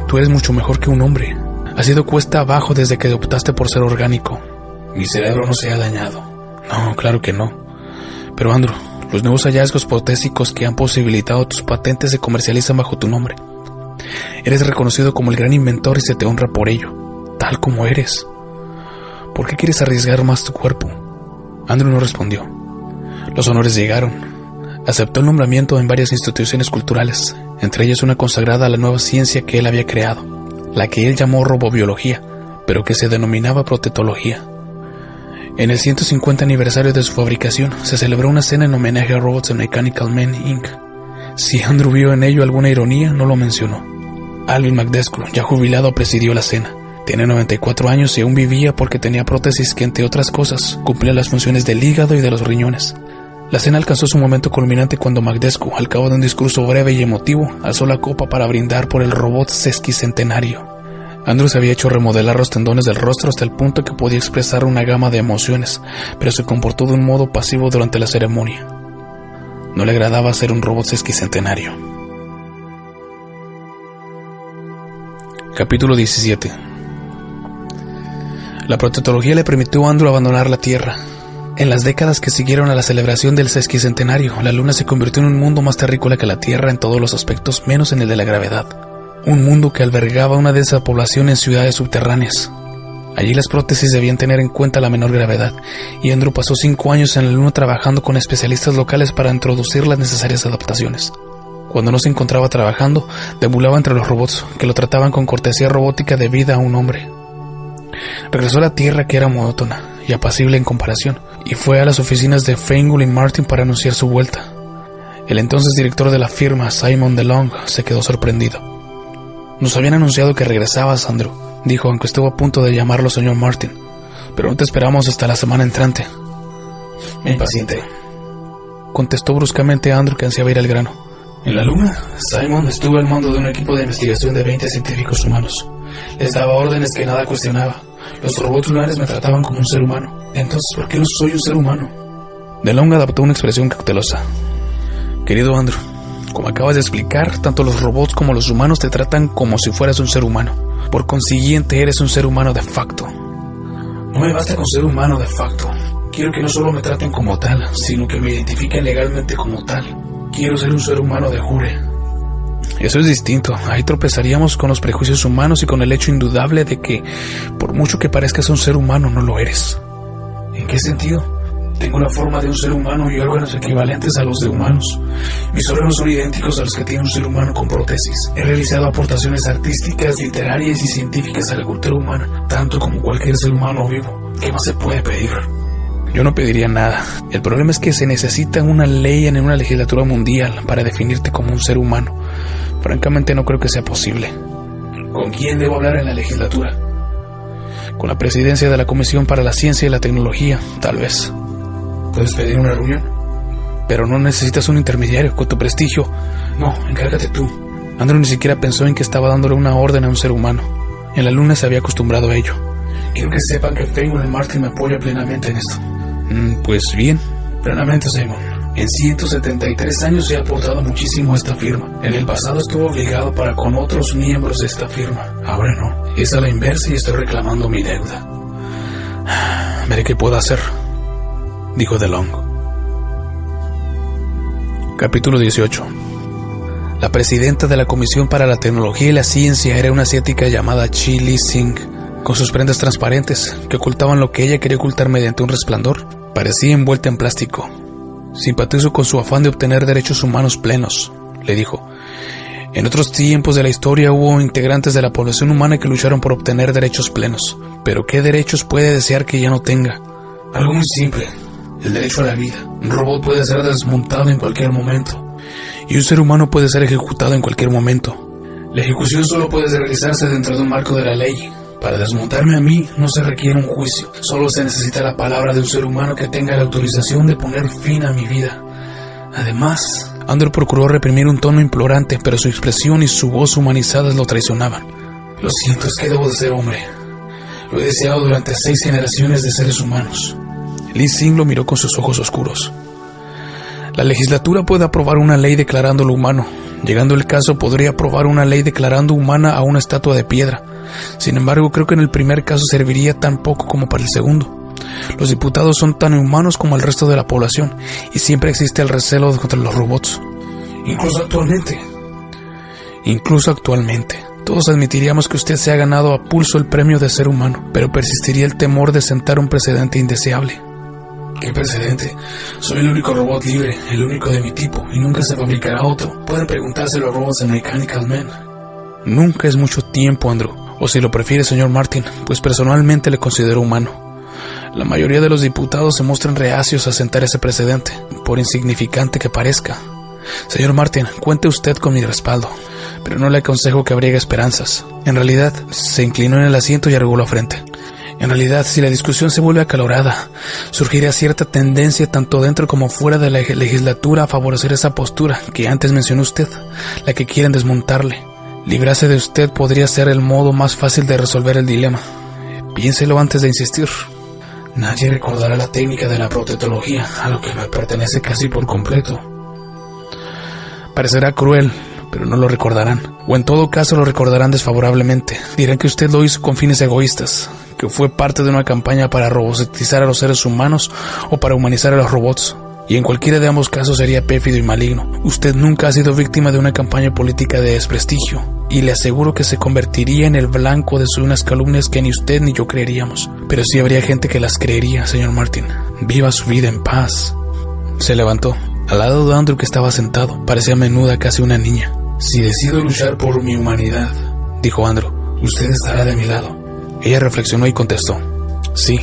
Tú eres mucho mejor que un hombre. Has ido cuesta abajo desde que optaste por ser orgánico. Mi cerebro no se ha dañado. No, claro que no. Pero Andrew, los nuevos hallazgos protésicos que han posibilitado tus patentes se comercializan bajo tu nombre. Eres reconocido como el gran inventor y se te honra por ello, tal como eres. ¿Por qué quieres arriesgar más tu cuerpo? Andrew no respondió. Los honores llegaron. Aceptó el nombramiento en varias instituciones culturales, entre ellas una consagrada a la nueva ciencia que él había creado, la que él llamó robobiología, pero que se denominaba protetología. En el 150 aniversario de su fabricación, se celebró una cena en homenaje a Robots and Mechanical Men, Inc. Si Andrew vio en ello alguna ironía, no lo mencionó. Alvin McDescu, ya jubilado, presidió la cena. Tiene 94 años y aún vivía porque tenía prótesis que, entre otras cosas, cumplía las funciones del hígado y de los riñones. La cena alcanzó su momento culminante cuando McDescu, al cabo de un discurso breve y emotivo, alzó la copa para brindar por el robot sesquicentenario. Andrew se había hecho remodelar los tendones del rostro hasta el punto que podía expresar una gama de emociones, pero se comportó de un modo pasivo durante la ceremonia. No le agradaba ser un robot sesquicentenario. Capítulo 17. La protetología le permitió a Andrew abandonar la Tierra. En las décadas que siguieron a la celebración del sesquicentenario, la Luna se convirtió en un mundo más terrícola que la Tierra en todos los aspectos, menos en el de la gravedad. Un mundo que albergaba una densa población en ciudades subterráneas. Allí las prótesis debían tener en cuenta la menor gravedad, y Andrew pasó 5 años en la Luna trabajando con especialistas locales para introducir las necesarias adaptaciones. Cuando no se encontraba trabajando, deambulaba entre los robots, que lo trataban con cortesía robótica debida a un hombre. Regresó a la Tierra, que era monótona y apacible en comparación, y fue a las oficinas de Feingold y Martin para anunciar su vuelta. El entonces director de la firma, Simon DeLong, se quedó sorprendido. «Nos habían anunciado que regresabas, Andrew», dijo, aunque estuvo a punto de llamarlo señor Martin. «Pero no te esperamos hasta la semana entrante». «Me impacienté», contestó bruscamente Andrew, que ansiaba ir al grano. «En la Luna, Simon estuvo al mando de un equipo de investigación de 20 científicos humanos. Les daba órdenes que nada cuestionaba. Los robots lunares me trataban como un ser humano. Entonces, ¿por qué no soy un ser humano?» DeLong adoptó una expresión cautelosa. «Querido Andrew, como acabas de explicar, tanto los robots como los humanos te tratan como si fueras un ser humano. Por consiguiente, eres un ser humano de facto». «No me basta con ser humano de facto. Quiero que no solo me traten como tal, sino que me identifiquen legalmente como tal. Quiero ser un ser humano de jure». Eso es distinto. Ahí tropezaríamos con los prejuicios humanos y con el hecho indudable de que, por mucho que parezcas un ser humano, no lo eres. ¿En qué sentido? Tengo la forma de un ser humano y órganos equivalentes a los de humanos. Mis órganos son idénticos a los que tiene un ser humano con prótesis. He realizado aportaciones artísticas, literarias y científicas a la cultura humana, tanto como cualquier ser humano vivo. ¿Qué más se puede pedir? Yo no pediría nada. El problema es que se necesita una ley en una legislatura mundial para definirte como un ser humano. Francamente no creo que sea posible. ¿Con quién debo hablar en la legislatura? Con la presidencia de la Comisión para la Ciencia y la Tecnología, tal vez. ¿Puedes pedir una reunión? Pero no necesitas un intermediario. Con tu prestigio. No, encárgate tú. Andrew ni siquiera pensó en que estaba dándole una orden a un ser humano. En la Luna se había acostumbrado a ello. Quiero que sepan que Feingold y Martin me apoya plenamente en esto. Pues bien. Plenamente, Simon. En 173 años he aportado muchísimo a esta firma. En el pasado estuve obligado para con otros miembros de esta firma. Ahora no. Es a la inversa y estoy reclamando mi deuda. Veré qué puedo hacer, dijo DeLong. Capítulo 18. La presidenta de la Comisión para la Tecnología y la Ciencia era una asiática llamada Chi Lee Sing, con sus prendas transparentes, que ocultaban lo que ella quería ocultar mediante un resplandor. Parecía envuelta en plástico. «Simpatizo con su afán de obtener derechos humanos plenos», le dijo. «En otros tiempos de la historia hubo integrantes de la población humana que lucharon por obtener derechos plenos. Pero ¿qué derechos puede desear que ya no tenga?» «Algo muy simple. El derecho a la vida. Un robot puede ser desmontado en cualquier momento. Y un ser humano puede ser ejecutado en cualquier momento. La ejecución solo puede realizarse dentro de un marco de la ley. Para desmontarme a mí no se requiere un juicio, solo se necesita la palabra de un ser humano que tenga la autorización de poner fin a mi vida. Además...» Andrew procuró reprimir un tono implorante, pero su expresión y su voz humanizadas lo traicionaban. «Lo siento, es que debo de ser hombre. Lo he deseado durante 6 generaciones de seres humanos». Lee Sing lo miró con sus ojos oscuros. «La legislatura puede aprobar una ley declarándolo humano. Llegando el caso, podría aprobar una ley declarando humana a una estatua de piedra. Sin embargo, creo que en el primer caso serviría tan poco como para el segundo. Los diputados son tan humanos como el resto de la población, y siempre existe el recelo contra los robots. Incluso actualmente. Todos admitiríamos que usted se ha ganado a pulso el premio de ser humano, pero persistiría el temor de sentar un precedente indeseable». ¿Qué precedente? Soy el único robot libre, el único de mi tipo, y nunca se fabricará otro. Pueden preguntarse los robots de Mechanical Man. Nunca es mucho tiempo, Andrew. O si lo prefiere, señor Martin, pues personalmente le considero humano. La mayoría de los diputados se muestran reacios a sentar ese precedente, por insignificante que parezca. Señor Martin, cuente usted con mi respaldo, pero no le aconsejo que abriegue esperanzas. En realidad, se inclinó en el asiento y arrugó la frente. En realidad, si la discusión se vuelve acalorada, surgirá cierta tendencia tanto dentro como fuera de la legislatura a favorecer esa postura que antes mencionó usted, la que quieren desmontarle. Librarse de usted podría ser el modo más fácil de resolver el dilema. Piénselo antes de insistir. Nadie recordará la técnica de la protetología, a lo que me pertenece casi por completo. Parecerá cruel, pero no lo recordarán. O en todo caso lo recordarán desfavorablemente. Dirán que usted lo hizo con fines egoístas, que fue parte de una campaña para robotizar a los seres humanos o para humanizar a los robots. Y en cualquiera de ambos casos sería pérfido y maligno. Usted nunca ha sido víctima de una campaña política de desprestigio, y le aseguro que se convertiría en el blanco de unas calumnias que ni usted ni yo creeríamos. Pero sí habría gente que las creería, señor Martin. Viva su vida en paz. Se levantó. Al lado de Andrew, que estaba sentado, parecía menuda, casi una niña. Si decido luchar por mi humanidad, dijo Andrew, usted estará de mi lado. Ella reflexionó y contestó, sí,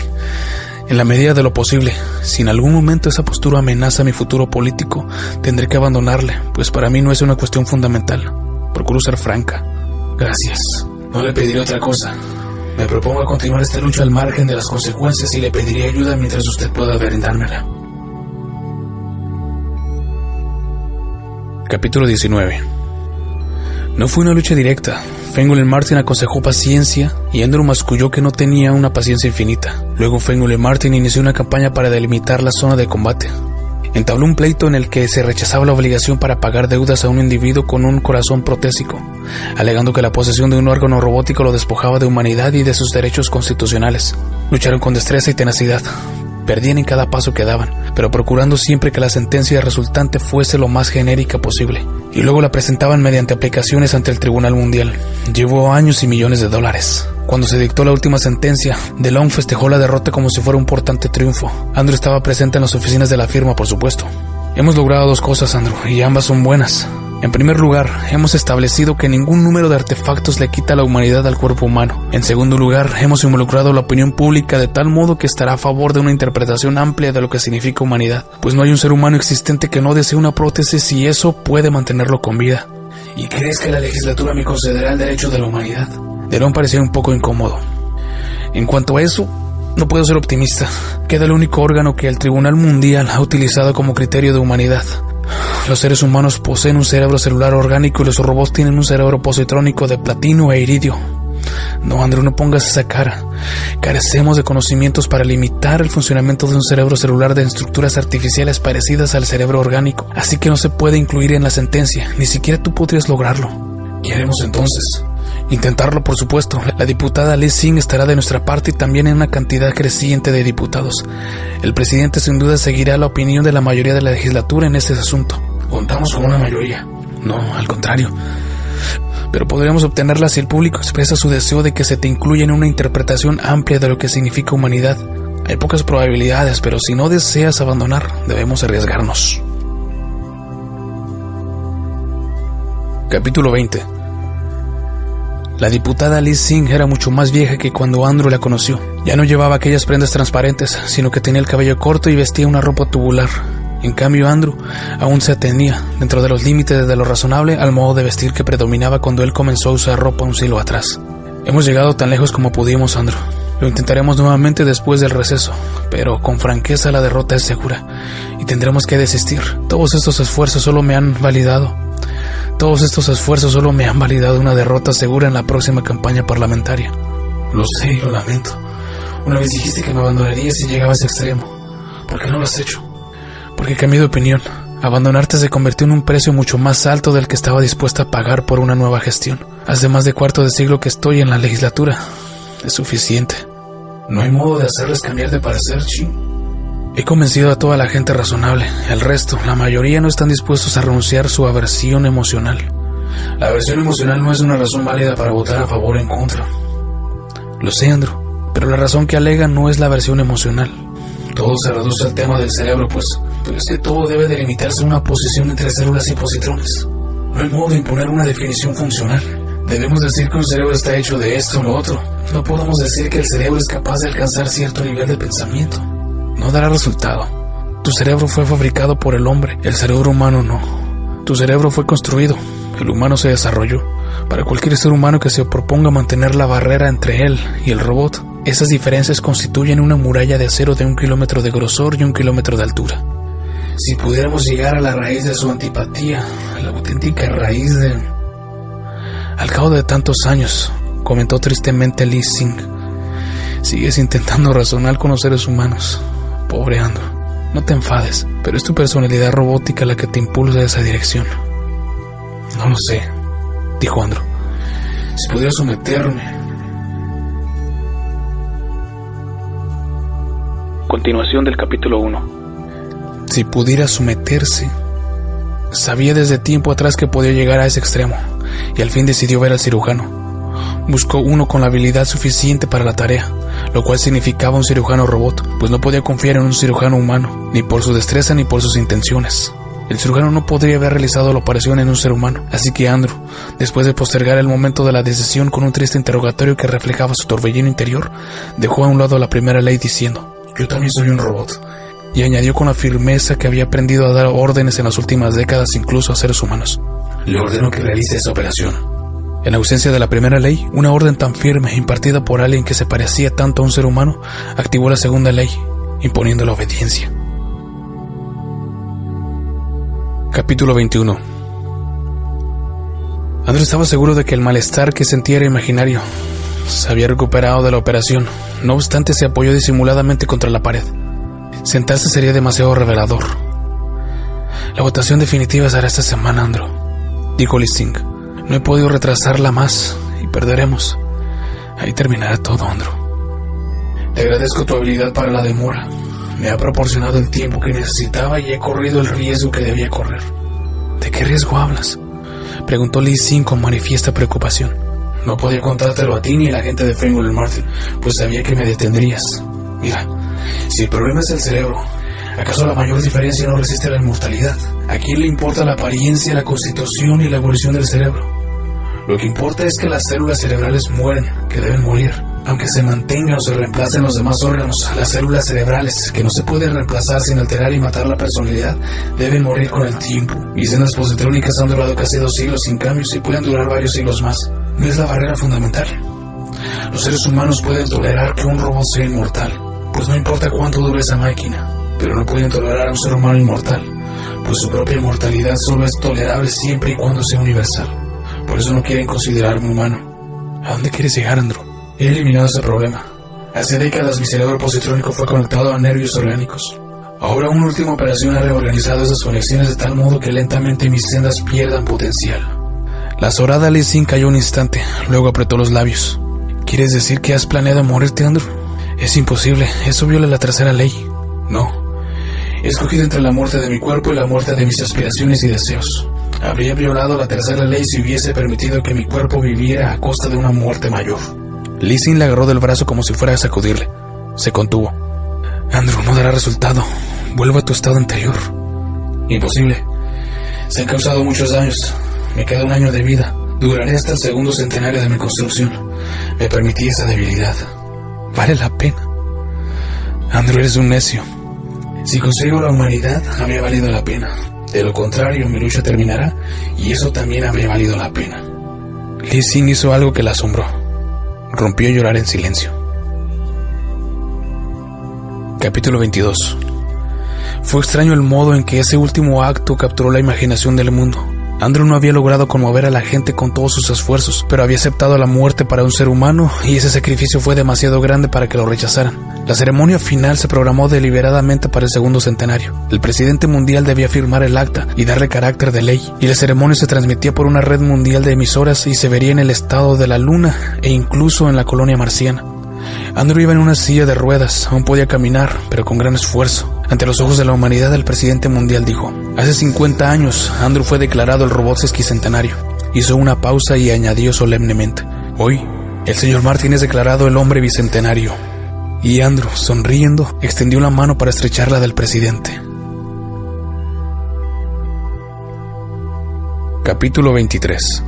en la medida de lo posible. Si en algún momento esa postura amenaza mi futuro político, tendré que abandonarle, pues para mí no es una cuestión fundamental. Procuro ser franca. Gracias. No le pediré otra cosa. Me propongo continuar esta lucha al margen de las consecuencias y le pediré ayuda mientras usted pueda brindármela. Capítulo 19. No fue una lucha directa. Fenway Martin aconsejó paciencia y Andrew masculló que no tenía una paciencia infinita. Luego Fenway Martin inició una campaña para delimitar la zona de combate. Entabló un pleito en el que se rechazaba la obligación para pagar deudas a un individuo con un corazón protésico, alegando que la posesión de un órgano robótico lo despojaba de humanidad y de sus derechos constitucionales. Lucharon con destreza y tenacidad. Perdían en cada paso que daban, pero procurando siempre que la sentencia resultante fuese lo más genérica posible, y luego la presentaban mediante aplicaciones ante el Tribunal Mundial. Llevó años y millones de dólares. Cuando se dictó la última sentencia, DeLong festejó la derrota como si fuera un importante triunfo. Andrew estaba presente en las oficinas de la firma, por supuesto. Hemos logrado dos cosas, Andrew, y ambas son buenas. En primer lugar, hemos establecido que ningún número de artefactos le quita la humanidad al cuerpo humano. En segundo lugar, hemos involucrado a la opinión pública de tal modo que estará a favor de una interpretación amplia de lo que significa humanidad, pues no hay un ser humano existente que no desee una prótesis y eso puede mantenerlo con vida. ¿Y crees que la legislatura me concederá el derecho de la humanidad? Delon parecía un poco incómodo. En cuanto a eso, no puedo ser optimista. Queda el único órgano que el Tribunal Mundial ha utilizado como criterio de humanidad. Los seres humanos poseen un cerebro celular orgánico y los robots tienen un cerebro positrónico de platino e iridio. No, Andrew, no pongas esa cara. Carecemos de conocimientos para limitar el funcionamiento de un cerebro celular de estructuras artificiales parecidas al cerebro orgánico, así que no se puede incluir en la sentencia. Ni siquiera tú podrías lograrlo. ¿Qué haremos entonces? Intentarlo, por supuesto. La diputada Liz Singh estará de nuestra parte y también en una cantidad creciente de diputados. El presidente sin duda seguirá la opinión de la mayoría de la legislatura en este asunto. ¿Contamos con una mayoría? No, al contrario. Pero podríamos obtenerla si el público expresa su deseo de que se te incluya en una interpretación amplia de lo que significa humanidad. Hay pocas probabilidades, pero si no deseas abandonar, debemos arriesgarnos. Capítulo 20. La diputada Liz Singh era mucho más vieja que cuando Andrew la conoció. Ya no llevaba aquellas prendas transparentes, sino que tenía el cabello corto y vestía una ropa tubular. En cambio, Andrew aún se atenía, dentro de los límites de lo razonable, al modo de vestir que predominaba cuando él comenzó a usar ropa un siglo atrás. Hemos llegado tan lejos como pudimos, Andrew. Lo intentaremos nuevamente después del receso, pero con franqueza la derrota es segura y tendremos que desistir. Todos estos esfuerzos solo me han validado una derrota segura en la próxima campaña parlamentaria. Lo sé y lo lamento. Una vez dijiste que me abandonarías si llegaba a ese extremo. ¿Por qué no lo has hecho? Porque cambié de opinión. Abandonarte se convirtió en un precio mucho más alto del que estaba dispuesta a pagar por una nueva gestión. Hace más de cuarto de siglo que estoy en la legislatura. Es suficiente. No hay modo de hacerles cambiar de parecer, Chi. He convencido a toda la gente razonable. El resto, la mayoría, no están dispuestos a renunciar su aversión emocional. La aversión emocional no es una razón válida para votar a favor o en contra. Lo sé, Andrew, pero la razón que alegan no es la aversión emocional. Todo se reduce al tema del cerebro, pues es que todo debe delimitarse en una posición entre células y positrones. No hay modo de imponer una definición funcional. Debemos decir que un cerebro está hecho de esto o lo otro. No podemos decir que el cerebro es capaz de alcanzar cierto nivel de pensamiento. No dará resultado. Tu cerebro fue fabricado por el hombre, el cerebro humano no. Tu cerebro fue construido, el humano se desarrolló. Para cualquier ser humano que se proponga mantener la barrera entre él y el robot, esas diferencias constituyen una muralla de acero de 1 kilómetro de grosor y 1 kilómetro de altura. Si pudiéramos llegar a la raíz de su antipatía, a la auténtica raíz de... Al cabo de tantos años, comentó tristemente Lee Sing, sigues intentando razonar con los seres humanos. Pobre Andrew, no te enfades, pero es tu personalidad robótica la que te impulsa a esa dirección. No lo sé, dijo Andrew. Si pudiera someterme... Continuación del capítulo 1. Si pudiera someterse. Sabía desde tiempo atrás que podía llegar a ese extremo, y al fin decidió ver al cirujano. Buscó uno con la habilidad suficiente para la tarea, lo cual significaba un cirujano robot, pues no podía confiar en un cirujano humano, ni por su destreza ni por sus intenciones. El cirujano no podría haber realizado la operación en un ser humano, así que Andrew, después de postergar el momento de la decisión con un triste interrogatorio que reflejaba su torbellino interior, dejó a un lado la primera ley diciendo: yo también soy un robot. Y añadió con la firmeza que había aprendido a dar órdenes en las últimas décadas incluso a seres humanos: le ordeno que realice esa operación. En ausencia de la primera ley, una orden tan firme impartida por alguien que se parecía tanto a un ser humano, activó la segunda ley, imponiendo la obediencia. Capítulo 21. Andrew estaba seguro de que el malestar que sentía era imaginario. Se había recuperado de la operación, no obstante se apoyó disimuladamente contra la pared. Sentarse sería demasiado revelador. La votación definitiva será esta semana, Andrew, dijo Lee Sing. No he podido retrasarla más y perderemos. Ahí terminará todo, Andrew. Te agradezco tu habilidad para la demora. Me ha proporcionado el tiempo que necesitaba y he corrido el riesgo que debía correr. ¿De qué riesgo hablas?, preguntó Lee Sing con manifiesta preocupación. No podía contártelo a ti ni a la gente de Fenway Martin, pues sabía que me detendrías. Mira, si el problema es el cerebro, ¿acaso la mayor diferencia no resiste a la inmortalidad? ¿A quién le importa la apariencia, la constitución y la evolución del cerebro? Lo que importa es que las células cerebrales mueren, que deben morir. Aunque se mantengan o se reemplacen los demás órganos, las células cerebrales, que no se pueden reemplazar sin alterar y matar la personalidad, deben morir con el tiempo. Mis cenas positrónicas han durado casi 2 siglos sin cambios y pueden durar varios siglos más. No es la barrera fundamental. Los seres humanos pueden tolerar que un robot sea inmortal, pues no importa cuánto dure esa máquina, pero no pueden tolerar a un ser humano inmortal, pues su propia inmortalidad solo es tolerable siempre y cuando sea universal. Por eso no quieren considerarme humano. ¿A dónde quieres llegar, Andrew? He eliminado ese problema. Hace décadas mi cerebro positrónico fue conectado a nervios orgánicos. Ahora una última operación ha reorganizado esas conexiones de tal modo que lentamente mis sendas pierdan potencial. La azorada Lee Sing cayó un instante, luego apretó los labios. ¿Quieres decir que has planeado morirte, Andrew? Es imposible, eso viola la tercera ley. No. He escogido entre la muerte de mi cuerpo y la muerte de mis aspiraciones y deseos. Habría violado la tercera ley si hubiese permitido que mi cuerpo viviera a costa de una muerte mayor. Lee Sing le agarró del brazo como si fuera a sacudirle. Se contuvo. Andrew, no dará resultado. Vuelve a tu estado anterior. Imposible. Se han causado muchos daños. Me queda 1 año de vida. Duraré hasta el 2.º centenario de mi construcción. Me permití esa debilidad. Vale la pena. Andrew, eres un necio. Si consigo la humanidad, habría valido la pena. De lo contrario, mi lucha terminará y eso también habría valido la pena. Lee Sing hizo algo que la asombró. Rompió a llorar en silencio. Capítulo 22. Fue extraño el modo en que ese último acto capturó la imaginación del mundo. Andrew no había logrado conmover a la gente con todos sus esfuerzos, pero había aceptado la muerte para un ser humano y ese sacrificio fue demasiado grande para que lo rechazaran. La ceremonia final se programó deliberadamente para el 2.º centenario. El presidente mundial debía firmar el acta y darle carácter de ley, y la ceremonia se transmitía por una red mundial de emisoras y se vería en el estado de la luna e incluso en la colonia marciana. Andrew iba en una silla de ruedas, aún podía caminar, pero con gran esfuerzo. Ante los ojos de la humanidad, el presidente mundial dijo: hace 50 años, Andrew fue declarado el robot sesquicentenario. Hizo una pausa y añadió solemnemente: hoy, el señor Martin es declarado el hombre bicentenario. y Andrew, sonriendo, extendió la mano para estrecharla del presidente. Capítulo 23.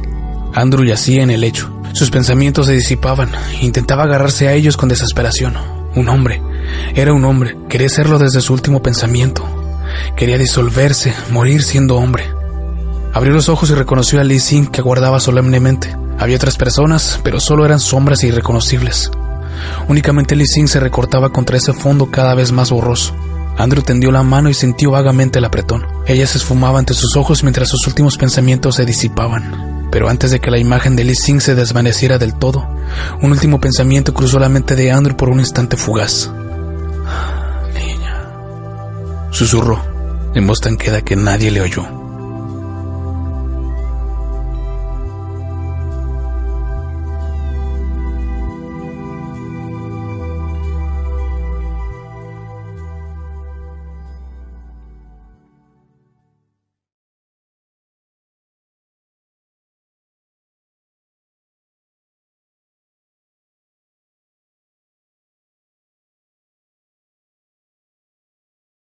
Andrew yacía en el lecho. Sus pensamientos se disipaban. Intentaba agarrarse a ellos con desesperación. Un hombre. Era un hombre. Quería serlo desde su último pensamiento. Quería disolverse, morir siendo hombre. Abrió los ojos y reconoció a Lee Sin, que aguardaba solemnemente. Había otras personas, pero solo eran sombras irreconocibles. Únicamente Lee Sin se recortaba contra ese fondo cada vez más borroso. Andrew tendió la mano y sintió vagamente el apretón. Ella se esfumaba ante sus ojos mientras sus últimos pensamientos se disipaban. Pero antes de que la imagen de Lee Sin se desvaneciera del todo, un último pensamiento cruzó la mente de Andrew por un instante fugaz. «Niña», susurró, en voz tan queda que nadie le oyó.